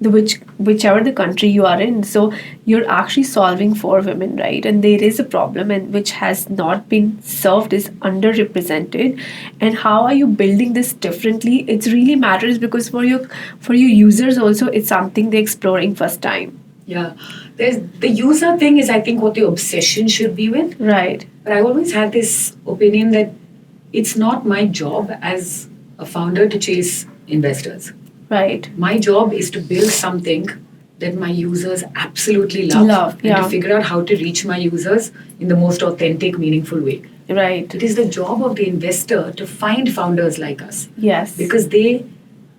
whichever the country you are in. So you're actually solving for women, right? And there is a problem, and which has not been served, is underrepresented. And how are you building this differently? It really matters, because for your users also, it's something they're exploring first time. Yeah, there's the user thing is, I think, what the obsession should be with. Right. But I always had this opinion that it's not my job as a founder to chase investors. Right. My job is to build something that my users absolutely love, and yeah. to figure out how to reach my users in the most authentic, meaningful way. Right. It is the job of the investor to find founders like us. Yes. Because they,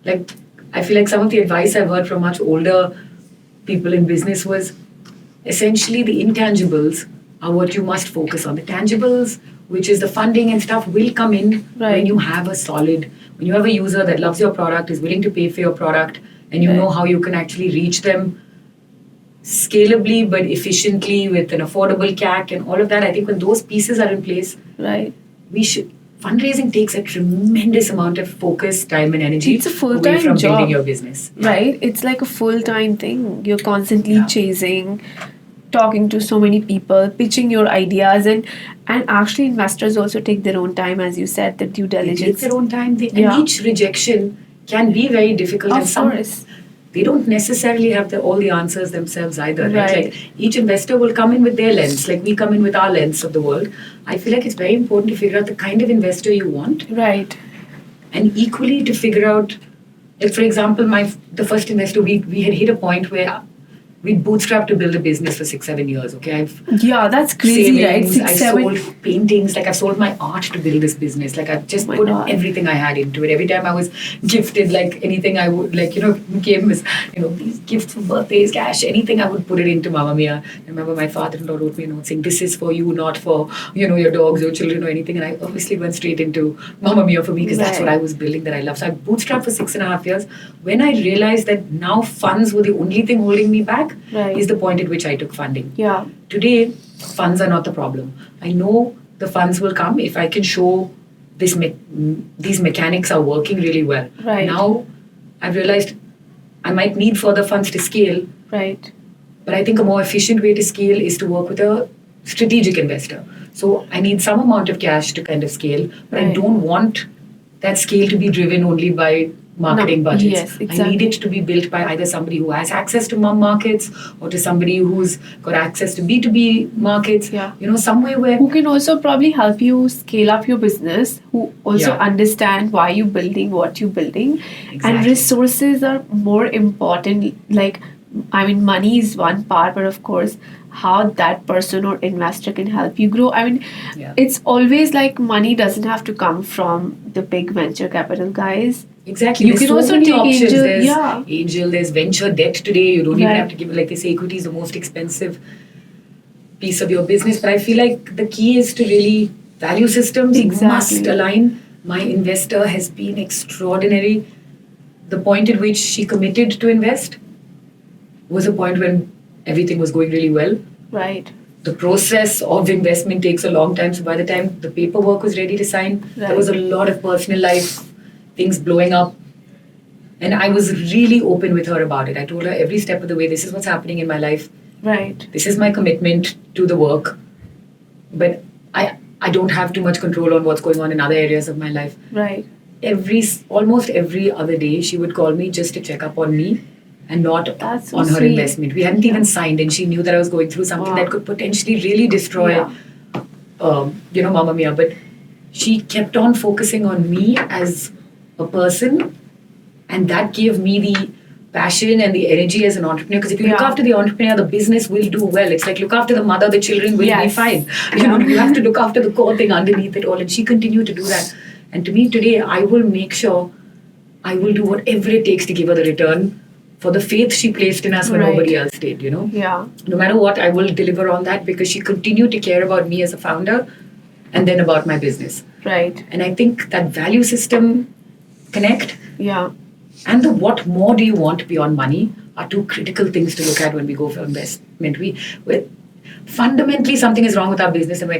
I feel like some of the advice I've heard from much older people in business was essentially the intangibles are what you must focus on. The tangibles, which is the funding and stuff, will come in when you have when you have a user that loves your product, is willing to pay for your product, and you know how you can actually reach them scalably but efficiently with an affordable CAC and all of that. I think when those pieces are in place, right, fundraising takes a tremendous amount of focus, time, and energy. It's a full-time away from job. Building your business. Right? It's like a full-time thing. You're constantly chasing, talking to so many people, pitching your ideas, and actually investors also take their own time, as you said, the due diligence. They take their own time. And each rejection can be very difficult. Of course. They don't necessarily have all the answers themselves either. Right. Like each investor will come in with their lens, like we come in with our lens of the world. I feel like it's very important to figure out the kind of investor you want. Right. And equally to figure out, like for example, the first investor, we had hit a point where we bootstrapped to build a business for 6-7 years. Okay, I've Yeah, that's crazy, right? savings, 6, I've 7. sold paintings, like I've sold my art to build this business. Like I've just Oh my put God. everything I had into it. Every time I was gifted, like anything I would, like, came as, these gifts for birthdays, cash, anything I would put it into MAMMA-MIYA. I remember my father-in-law wrote me a note saying, this is for you, not for, your dogs, your children or anything. And I obviously went straight into MAMMA-MIYA for me because that's what I was building that I love. So I bootstrapped for 6.5 years. When I realized that now funds were the only thing holding me back, is the point at which I took funding. Yeah. Today, funds are not the problem. I know the funds will come if I can show these mechanics are working really well. Right. Now, I've realized I might need further funds to scale. Right. But I think a more efficient way to scale is to work with a strategic investor. So I need some amount of cash to kind of scale, but I don't want that scale to be driven only by marketing budgets. Yes, exactly. I need it to be built by either somebody who has access to mom markets or to somebody who's got access to B2B markets. Yeah. Somewhere where who can also probably help you scale up your business, who also understand why you're building what you're building. And resources are more important. Like, I mean, money is one part, but of course, how that person or investor can help you grow. I mean, it's always like money doesn't have to come from the big venture capital guys. Exactly. You can also take options. angel. There's angel, there's venture debt today. You don't even have to give, like they say, equity is the most expensive piece of your business. But I feel like the key is to really value systems. Must align. My investor has been extraordinary. The point at which she committed to invest was a point when everything was going really well. Right. The process of investment takes a long time. So by the time the paperwork was ready to sign, there was a lot of personal life things blowing up. And I was really open with her about it. I told her every step of the way, this is what's happening in my life. Right. This is my commitment to the work. But I don't have too much control on what's going on in other areas of my life. Right. Almost every other day, she would call me just to check up on me and not on her investment. We hadn't even signed, and she knew that I was going through something that could potentially really destroy, MAMMA-MIYA. But she kept on focusing on me as a person, and that gave me the passion and the energy as an entrepreneur. Because if you look after the entrepreneur, the business will do well. It's like look after the mother, the children will be fine. You have to look after the core thing underneath it all. And she continued to do that. And to me today, I will make sure I will do whatever it takes to give her the return for the faith she placed in us when nobody else did, Yeah. No matter what, I will deliver on that because she continued to care about me as a founder and then about my business. Right. And I think that value system connect. Yeah. And the what more do you want beyond money are two critical things to look at when we go for investment. We fundamentally something is wrong with our business, and I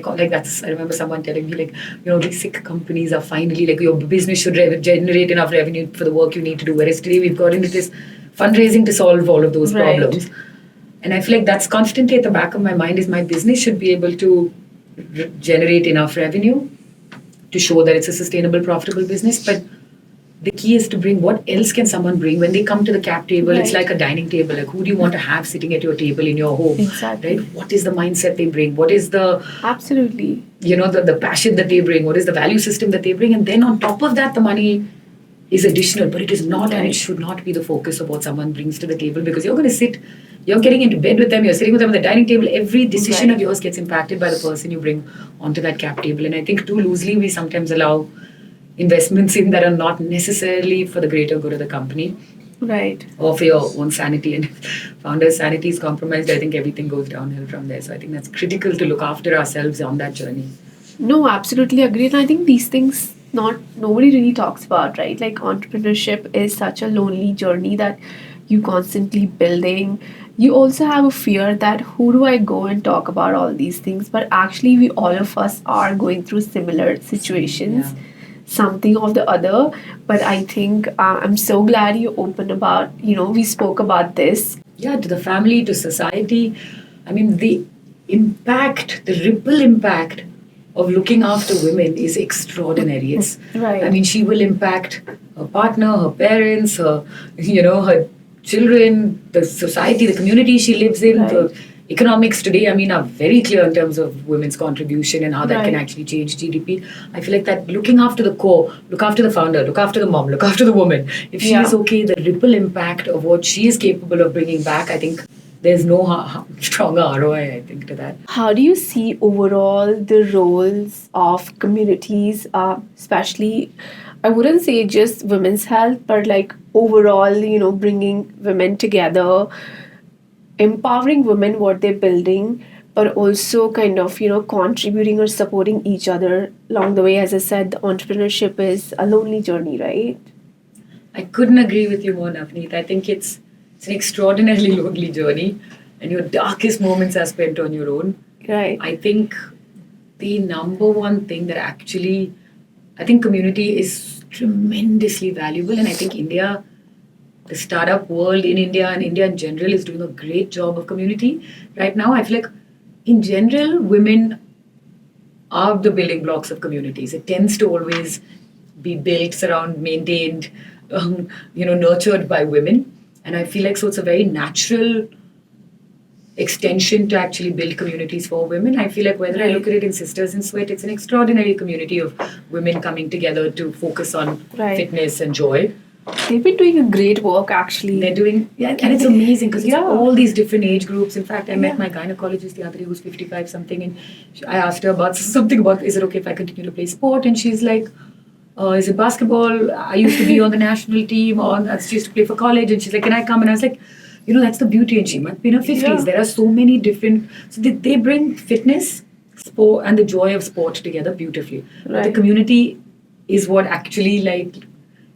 remember someone telling me these sick companies are finally your business should generate enough revenue for the work you need to do. Whereas today we've got into this fundraising to solve all of those problems, and I feel like that's constantly at the back of my mind is my business should be able to generate enough revenue to show that it's a sustainable, profitable business, but the key is to bring what else can someone bring when they come to the cap table. It's like a dining table. Like who do you want to have sitting at your table in your home? Exactly. Right? What is the mindset they bring? What is the absolutely the passion that they bring? What is the value system that they bring? And then on top of that, the money is additional, but it is not and it should not be the focus of what someone brings to the table because you're going to sit. You're getting into bed with them. You're sitting with them at the dining table. Every decision of yours gets impacted by the person you bring onto that cap table. And I think too loosely we sometimes allow investments in that are not necessarily for the greater good of the company. Right. Or for your own sanity. And if founder's sanity is compromised, I think everything goes downhill from there. So I think that's critical to look after ourselves on that journey. No, absolutely agree. And I think these things nobody really talks about, right? Like entrepreneurship is such a lonely journey that you constantly building. You also have a fear that who do I go and talk about all these things? But actually we all of us are going through similar situations. Something of the other, but I think I'm so glad you opened about, we spoke about this. Yeah, to the family, to society. I mean, the ripple impact of looking after women is extraordinary. It's, I mean, she will impact her partner, her parents, her children, the society, the community she lives in, the economics today, are very clear in terms of women's contribution and how that can actually change GDP. I feel like that looking after the core, look after the founder, look after the mom, look after the woman. If she is okay, the ripple impact of what she is capable of bringing back, I think there's no stronger ROI, I think, to that. How do you see overall the roles of communities, especially, I wouldn't say just women's health, but like overall, bringing women together, empowering women what they're building, but also kind of, contributing or supporting each other along the way. As I said, the entrepreneurship is a lonely journey, right? I couldn't agree with you more, Navneet. I think it's an extraordinarily lonely journey, and your darkest moments are spent on your own. Right. I think the number one thing that actually, I think community is tremendously valuable, and I think India, the startup world in India and India in general is doing a great job of community right now. I feel like in general, women are the building blocks of communities. It tends to always be built, surrounded, maintained, nurtured by women. And I feel like so it's a very natural extension to actually build communities for women. I feel like whether I look at it in Sisters in Sweat, it's an extraordinary community of women coming together to focus on fitness and joy. They've been doing a great work, actually. They're doing, and it's amazing because it's all these different age groups. In fact, I met my gynecologist the other day who's 55 something, and I asked her about something about, is it okay if I continue to play sport? And she's like, is it basketball? I used to be on the national team, or I used to play for college. And she's like, can I come? And I was like, that's the beauty. And she might be in her 50s. There are so many different, so they bring fitness, sport, and the joy of sport together beautifully. But the community is what actually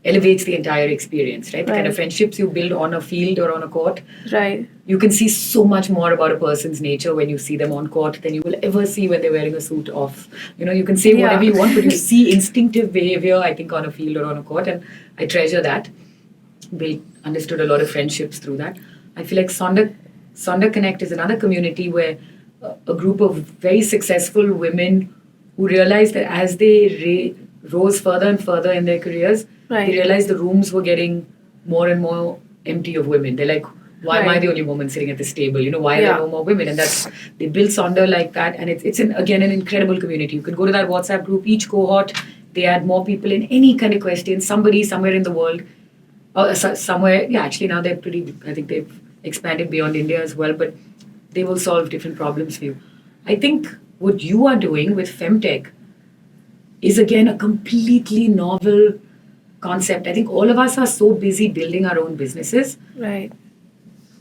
elevates the entire experience, right? The kind of friendships you build on a field or on a court. Right. You can see so much more about a person's nature when you see them on court than you will ever see when they're wearing a suit off. You can say whatever you want, but you see instinctive behavior, I think, on a field or on a court, and I treasure that. Understood a lot of friendships through that. I feel like Sonder Connect is another community where a group of very successful women who realized that as they rose further and further in their careers, they realized the rooms were getting more and more empty of women. They're like, why am I the only woman sitting at this table? Why are there no more women? And they built Sonder like that, and it's again an incredible community. You can go to that WhatsApp group. Each cohort, they add more people in any kind of question. Somebody somewhere in the world, or somewhere, actually now they're pretty. I think they've expanded beyond India as well, but they will solve different problems for you. I think what you are doing with FemTech is again a completely novel concept. I think all of us are so busy building our own businesses. Right.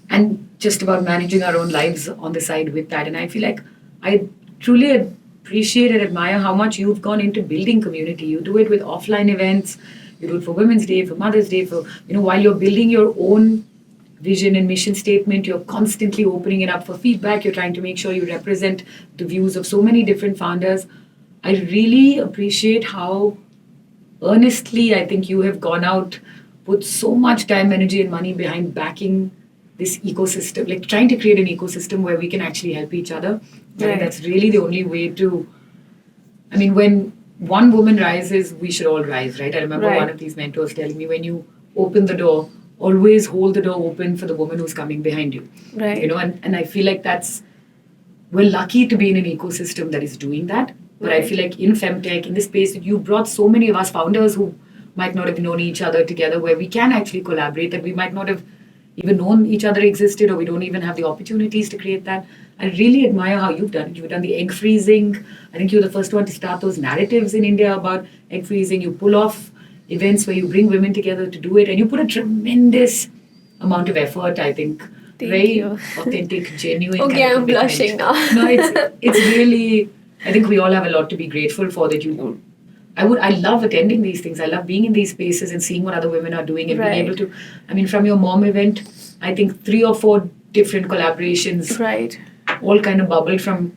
And just about managing our own lives on the side with that. And I feel like I truly appreciate and admire how much you've gone into building community. You do it with offline events, you do it for Women's Day, for Mother's Day, for, while you're building your own vision and mission statement, you're constantly opening it up for feedback. You're trying to make sure you represent the views of so many different founders. I really appreciate how earnestly I think you have gone out, put so much time, energy, and money behind backing this ecosystem, like trying to create an ecosystem where we can actually help each other. And that's really the only way to, when one woman rises, we should all rise, right? I remember one of these mentors telling me, when you open the door, always hold the door open for the woman who's coming behind you. Right. And I feel like we're lucky to be in an ecosystem that is doing that. But I feel like in FemTech, in this space, you brought so many of us founders who might not have known each other together, where we can actually collaborate, that we might not have even known each other existed, or we don't even have the opportunities to create that. I really admire how you've done it. You've done the egg freezing. I think you're the first one to start those narratives in India about egg freezing. You pull off events where you bring women together to do it, and you put a tremendous amount of effort, I think. Thank you. Authentic, genuine. Okay, kind of I'm blushing now. No, it's really, I think we all have a lot to be grateful for that you. I love attending these things. I love being in these spaces and seeing what other women are doing and being able to. From your mom event, I think 3 or 4 different collaborations, all kind of bubbled from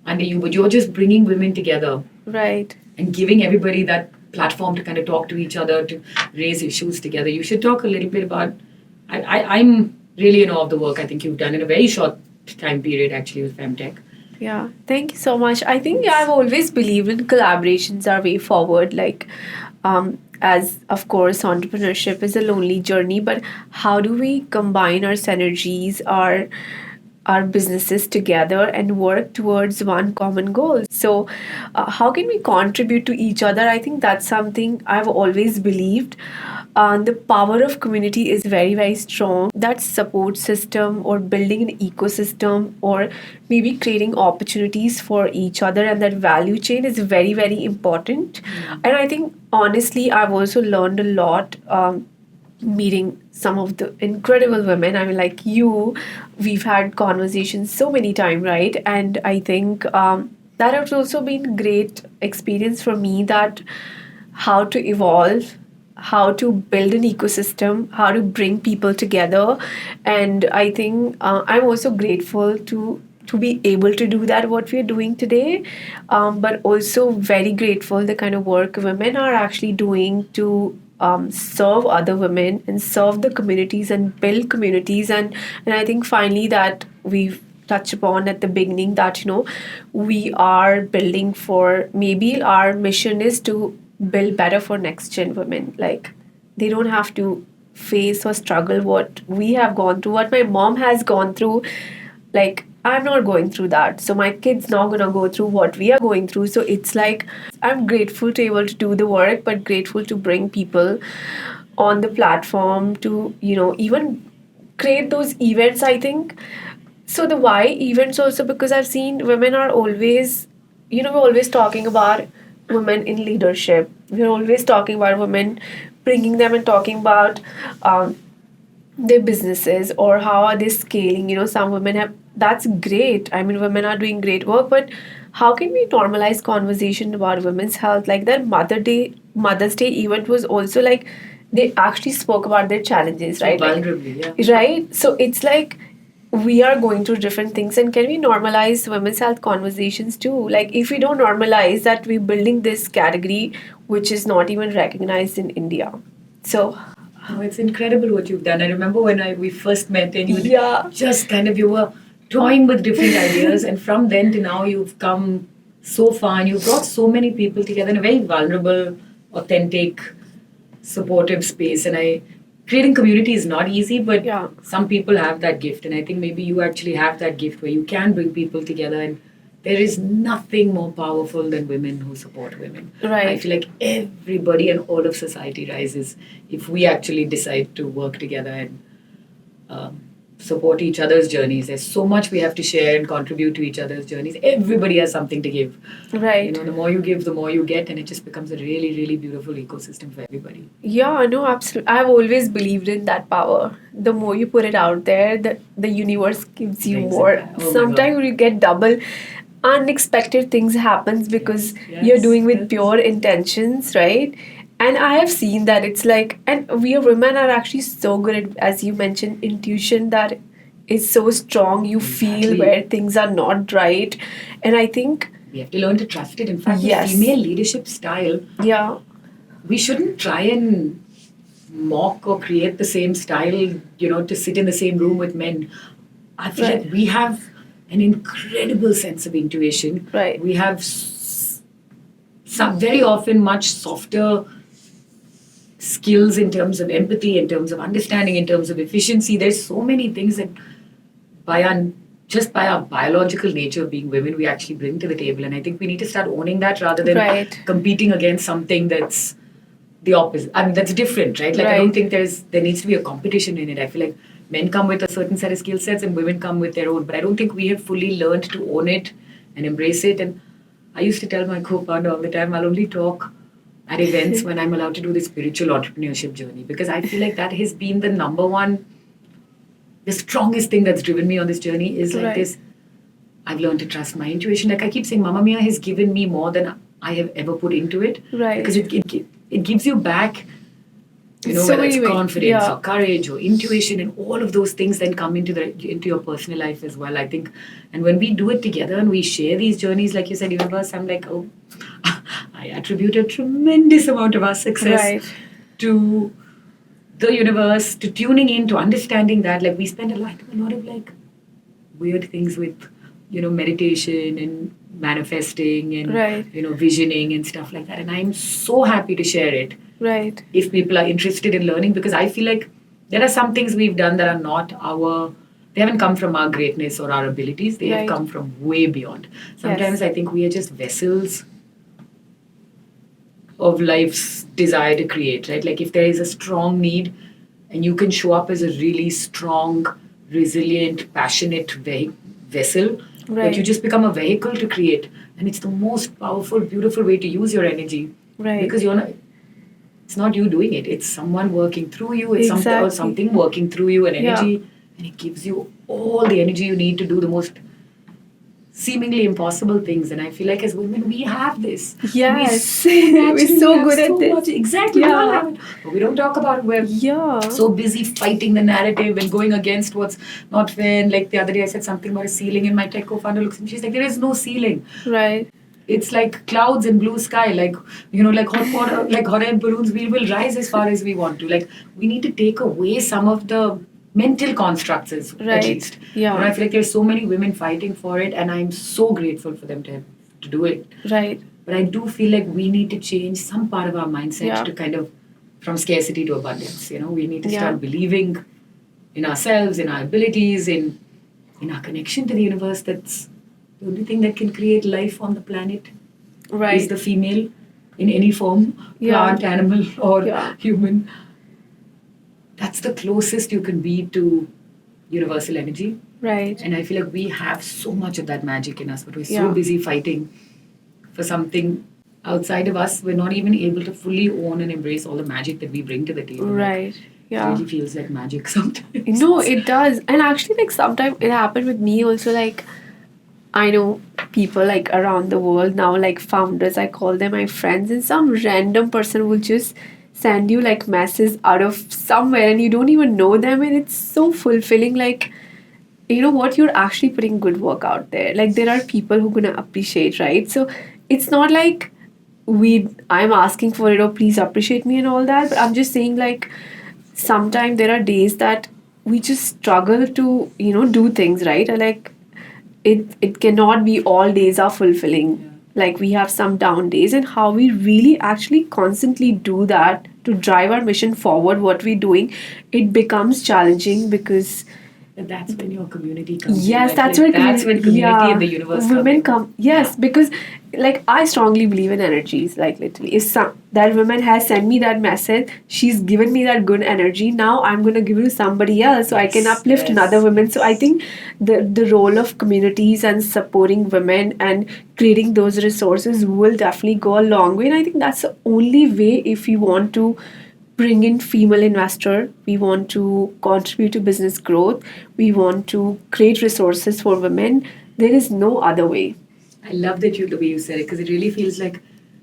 under you, but you're just bringing women together, and giving everybody that platform to kind of talk to each other, to raise issues together. You should talk a little bit about. I'm really in awe of the work I think you've done in a very short time period, actually, with FemTech. Yeah, thank you so much. I think I've always believed in collaborations are way forward. As of course, entrepreneurship is a lonely journey, but how do we combine our synergies, our businesses together and work towards one common goal? So, how can we contribute to each other? I think that's something I've always believed. the power of community is very, very strong. That support system or building an ecosystem or maybe creating opportunities for each other, and that value chain is very, very important. And I think, honestly, I've also learned a lot. Meeting some of the incredible women. I mean, like you, we've had conversations so many times, right? And I think that has also been great experience for me, that how to evolve, how to build an ecosystem, how to bring people together. And I think I'm also grateful to be able to do that, what we're doing today, but also very grateful the kind of work women are actually doing to serve other women and serve the communities and build communities. And I think finally that we've touched upon at the beginning, that we are building for, maybe our mission is to build better for next gen women. Like, they don't have to face or struggle what we have gone through, what my mom has gone through. Like, I'm not going through that, so my kids not gonna go through what we are going through. So it's like, I'm grateful to able to do the work, but grateful to bring people on the platform to even create those events. I think so. The why events also, because I've seen women are always, we're always talking about women in leadership. We're always talking about women, bringing them and talking about their businesses or how are they scaling. Some women have, that's great. I mean, women are doing great work, but how can we normalize conversation about women's health? Like that Mother's Day event was also like, they actually spoke about their challenges, right? Vulnerably, yeah. Right. So it's like, we are going through different things, and can we normalize women's health conversations too? Like, if we don't normalize that, we're building this category which is not even recognized in India. So Oh, it's incredible what you've done. I remember when we first met and you yeah, just kind of, you were toying with different ideas, and from then to now you've come so far and you've brought so many people together in a very vulnerable, authentic, supportive space. And creating community is not easy, but yeah, some people have that gift, and I think maybe you actually have that gift where you can bring people together. And there is nothing more powerful than women who support women. right. I feel like everybody and all of society rises if we actually decide to work together and support each other's journeys. There's so much we have to share and contribute to each other's journeys. Everybody has something to give. Right. The more you give, the more you get, and it just becomes a really, really beautiful ecosystem for everybody. Yeah, no, absolutely. I've always believed in that power. The more you put it out there, the universe gives you Brings it more. back. Oh my Sometimes God. you get double. Unexpected things happens because Yes, you're doing with yes. pure intentions, right? And I have seen that it's like, and we women are actually so good at, as you mentioned, intuition, that is so strong. You feel Exactly. where things are not right. And I think, We have to learn to trust it. In fact, yes, the female leadership style, yeah, we shouldn't try and mock or create the same style, to sit in the same room with men. I feel right, like we have an incredible sense of intuition. right, We have some very often much softer skills in terms of empathy, in terms of understanding, in terms of efficiency. There's so many things that by our just by our biological nature of being women, we actually bring to the table. And I think we need to start owning that rather than right, competing against something that's the opposite. I mean, that's different, right? Like, I don't right, think there needs to be a competition in it. I feel like men come with a certain set of skill sets and women come with their own. But I don't think we have fully learned to own it and embrace it. And I used to tell my co-founder all the time, I'll only talk at events when I'm allowed to do the spiritual entrepreneurship journey, because I feel like that has been the number one, the strongest thing that's driven me on this journey is like right, this. I've learned to trust my intuition. Like I keep saying, Mamma-MIYA has given me more than I have ever put into it. right. Because it gives you back, So whether it's many ways, confidence yeah. or courage or intuition, and all of those things then come into your personal life as well, I think. And when we do it together and we share these journeys, like you said, universe, I'm like, oh, I attribute a tremendous amount of our success Right. to the universe, to tuning in, to understanding that. Like we spend a lot of like weird things with meditation and manifesting and Right. visioning and stuff like that, and I'm so happy to share it Right. if people are interested in learning, because I feel like there are some things we've done that are not they haven't come from our greatness or our abilities. They have Right. come from way beyond. Sometimes Yes. I think we are just vessels of life's desire to create, right? Like if there is a strong need and you can show up as a really strong, resilient, passionate vessel, but Right. you just become a vehicle to create. And it's the most powerful, beautiful way to use your energy. Right. Because you're not, it's not you doing it, it's someone working through you, it's something or Exactly. something working through you, an Yeah. energy, and it gives you all the energy you need to do the most seemingly impossible things. And I feel like as women we have this. Yes. We We're so have good at so this. much. Exactly. We all Yeah. have it. But we don't talk about it. We're Yeah. so busy fighting the narrative and going against what's not fair. And like the other day I said something about a ceiling, and my tech co-founder looks at me, she's like, there is no ceiling. Right. It's like clouds and blue sky, like like hot water, like hot air balloons. We will rise as far as we want to. Like we need to take away some of the mental constructs, at Right. least. Yeah. I feel like there's so many women fighting for it, and I'm so grateful for them to do it. Right. But I do feel like we need to change some part of our mindset Yeah. to kind of from scarcity to abundance. We need to Yeah. start believing in ourselves, in our abilities, in our connection to the universe. That's the only thing that can create life on the planet is Right. the female in any form, Yeah. plant, animal, or Yeah. human. That's the closest you can be to universal energy. Right. And I feel like we have so much of that magic in us, but we're Yeah. so busy fighting for something outside of us. We're not even able to fully own and embrace all the magic that we bring to the table. Like, Right. it Yeah. really feels like magic sometimes. No, it does. And actually, like, sometimes it happened with me also. Like, I know people like around the world now, like founders, I call them my friends, and some random person will just send you like messages out of somewhere and you don't even know them, and it's so fulfilling. Like, you know what, you're actually putting good work out there. Like, there are people who gonna appreciate, right? So it's not like I'm asking for it or please appreciate me and all that, but I'm just saying, like, sometimes there are days that we just struggle to do things right, or like it cannot be all days are fulfilling. Yeah. Like, we have some down days, and how we really actually constantly do that to drive our mission forward, what we're doing, it becomes challenging because But that's when your community comes in. yes, I that's feel when like that's when community and the universe women come come. Yes, Yeah. because like I strongly believe in energies. Like, literally, if that woman has sent me that message, she's given me that good energy. Now I'm gonna give it to somebody else, so I can Yes, uplift yes, another women. So I yes. think the role of communities and supporting women and creating those resources will definitely go a long way. And I think that's the only way if you want to bring in female investor, we want to contribute to business growth, we want to create resources for women. There is no other way. I love that the way you said it, because it really feels like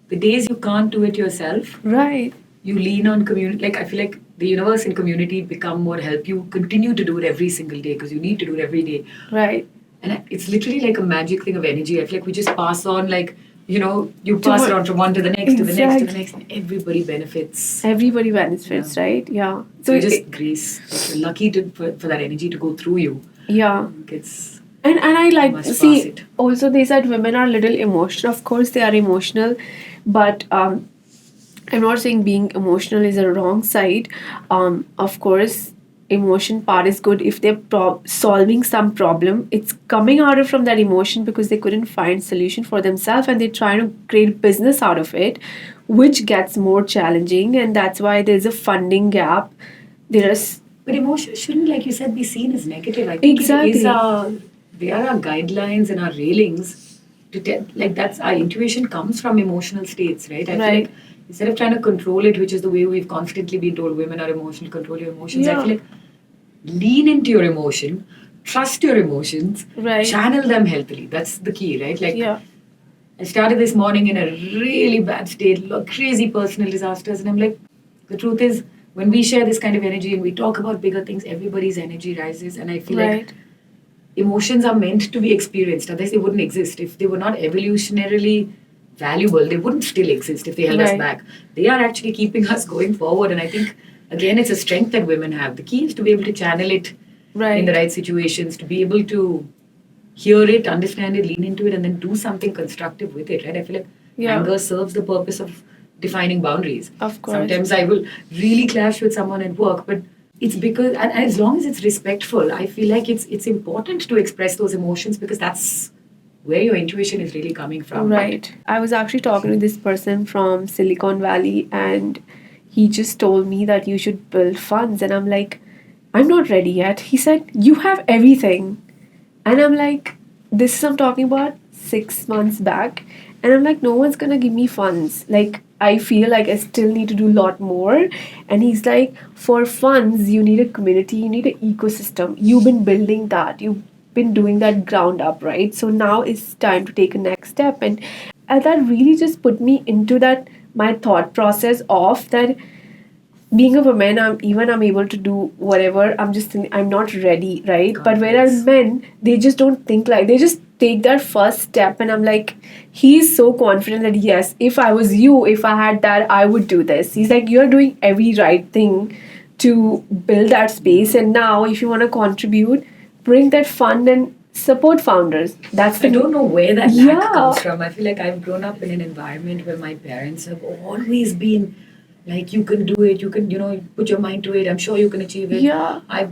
the days you can't do it yourself, Right. you lean on community. Like I feel like the universe and community become more help you continue to do it every single day, because you need to do it every day. Right. And it's literally like a magic thing of energy. I feel like we just pass on, like, you pass it on from one to the next, to the next, to the next, and everybody benefits. Everybody benefits, right? Yeah. So you just grace. Like you're lucky for that energy to go through you. Yeah. It's And I you like must pass see it. also they said women are little emotional. Of course they are emotional, but I'm not saying being emotional is a wrong side. Of course, emotion part is good if they're solving some problem. It's coming out of from that emotion because they couldn't find solution for themselves, and they're trying to create business out of it, which gets more challenging, and that's why there's a funding gap. There's But emotion shouldn't, like you said, be seen as negative. I think it is they are our guidelines and our railings to tell, like that's our intuition comes from emotional states, right? I feel Right. like instead of trying to control it, which is the way we've constantly been told women are emotional, control your emotions. I Yeah. feel like lean into your emotion, trust your emotions, Right. channel them healthily. That's the key, right? Like Yeah. I started this morning in a really bad state, crazy personal disasters, and I'm like, the truth is, when we share this kind of energy and we talk about bigger things, everybody's energy rises, and I feel like Right. emotions are meant to be experienced. Otherwise, they wouldn't exist. If they were not evolutionarily valuable, they wouldn't still exist if they held us Right. back. They are actually keeping us going forward, and I think again, it's a strength that women have. The key is to be able to channel it Right. in the right situations, to be able to hear it, understand it, lean into it, and then do something constructive with it, right? I feel like Yeah. anger serves the purpose of defining boundaries. Of course. Sometimes I will really clash with someone at work, but it's because, and as long as it's respectful, I feel like it's important to express those emotions, because that's where your intuition is really coming from. Right. I was actually talking to this person from Silicon Valley, and he just told me that you should build funds. And I'm like, I'm not ready yet. He said, you have everything. And I'm like, this is I'm talking about 6 months back. And I'm like, no one's gonna give me funds. Like, I feel like I still need to do a lot more. And he's like, for funds, you need a community, you need an ecosystem. You've been building that. You've been doing that ground up, right? So now it's time to take a next step. And that really just put me into that my thought process of that being a woman, I'm able to do whatever. I'm not ready, right? But whereas men, they just don't think like they just take that first step, and I'm like, he's so confident that yes, if I was you, if I had that, I would do this. He's like, you're doing every right thing to build that space, and now if you want to contribute, bring that fund and support founders. I don't know where that lack comes from. I feel like I've grown up in an environment where my parents have always been like, you can do it, you can, put your mind to it, I'm sure you can achieve it.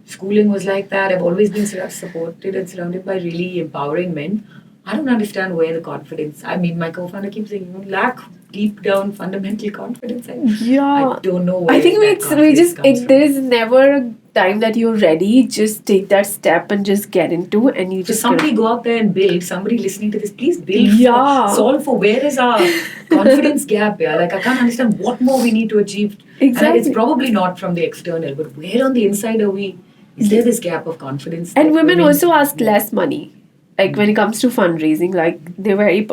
Schooling was like that. I've always been supported and surrounded by really empowering men. I don't understand where the confidence. I mean, my co-founder keeps saying, lack deep down fundamental confidence. I don't know where I think comes there is never a time that you're ready. Just take that step and just get into it, and you just somebody go out there and build. Somebody listening to this, please build. Solve for where is our confidence gap. Yeah, like I can't understand what more we need to achieve. Exactly. And it's probably not from the external, but where on the inside are we? Is there this gap of confidence? And women also ask less money. Like when it comes to fundraising, like they're very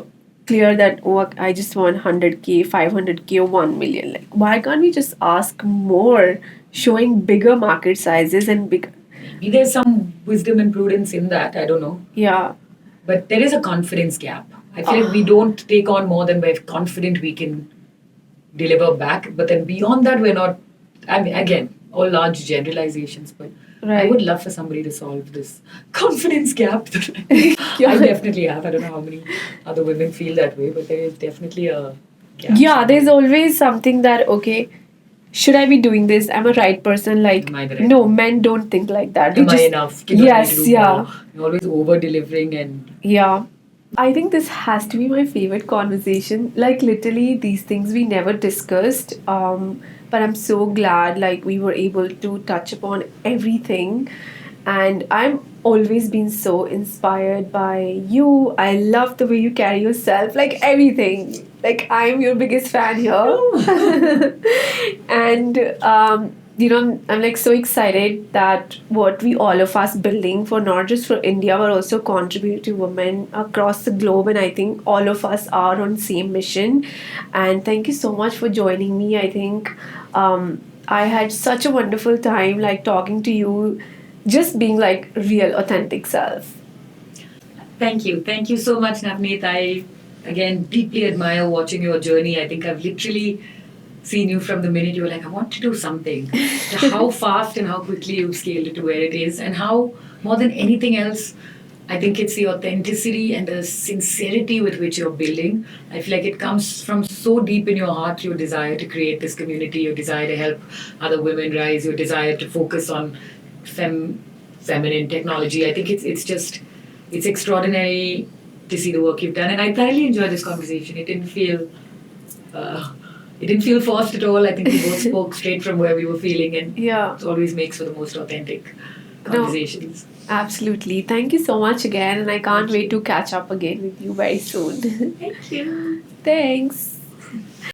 clear that, oh, I just want 100K, 500K, or 1 million. Like, why can't we just ask more, showing bigger market sizes and bigger? Maybe there's some wisdom and prudence in that. I don't know. Yeah. But there is a confidence gap. I feel like we don't take on more than we're confident we can deliver back. But then beyond that, we're not. I mean, again, all large generalizations, but I would love for somebody to solve this confidence gap that I definitely have. I don't know how many other women feel that way, but there is definitely a gap. Yeah, there's always something that, okay, should I be doing this? I'm a right person. Like, no, men don't think like that. Am I enough? Yes, yeah. You're always over delivering and. Yeah. I think this has to be my favorite conversation. Like, literally, these things we never discussed. But I'm so glad like we were able to touch upon everything, and I'm always been so inspired by you. I love the way you carry yourself, like everything. Like I'm your biggest fan here. And I'm like so excited that what we all of us building for, not just for India but also contribute to women across the globe, and I think all of us are on same mission. And thank you so much for joining me. I think I had such a wonderful time like talking to you, just being like real authentic self. Thank you so much, Navneet. I again deeply admire watching your journey. I think I've literally seen you from the minute you were like, I want to do something. How fast and how quickly you've scaled it to where it is, and how more than anything else, I think it's the authenticity and the sincerity with which you're building. I feel like it comes from so deep in your heart, your desire to create this community, your desire to help other women rise, your desire to focus on feminine technology. I think it's extraordinary to see the work you've done, and I thoroughly enjoyed this conversation. It didn't feel forced at all. I think we both spoke straight from where we were feeling, and it always makes for the most authentic conversations. No, absolutely. Thank you so much again, and I can't wait to catch up again with you very soon. Thank you. Thanks.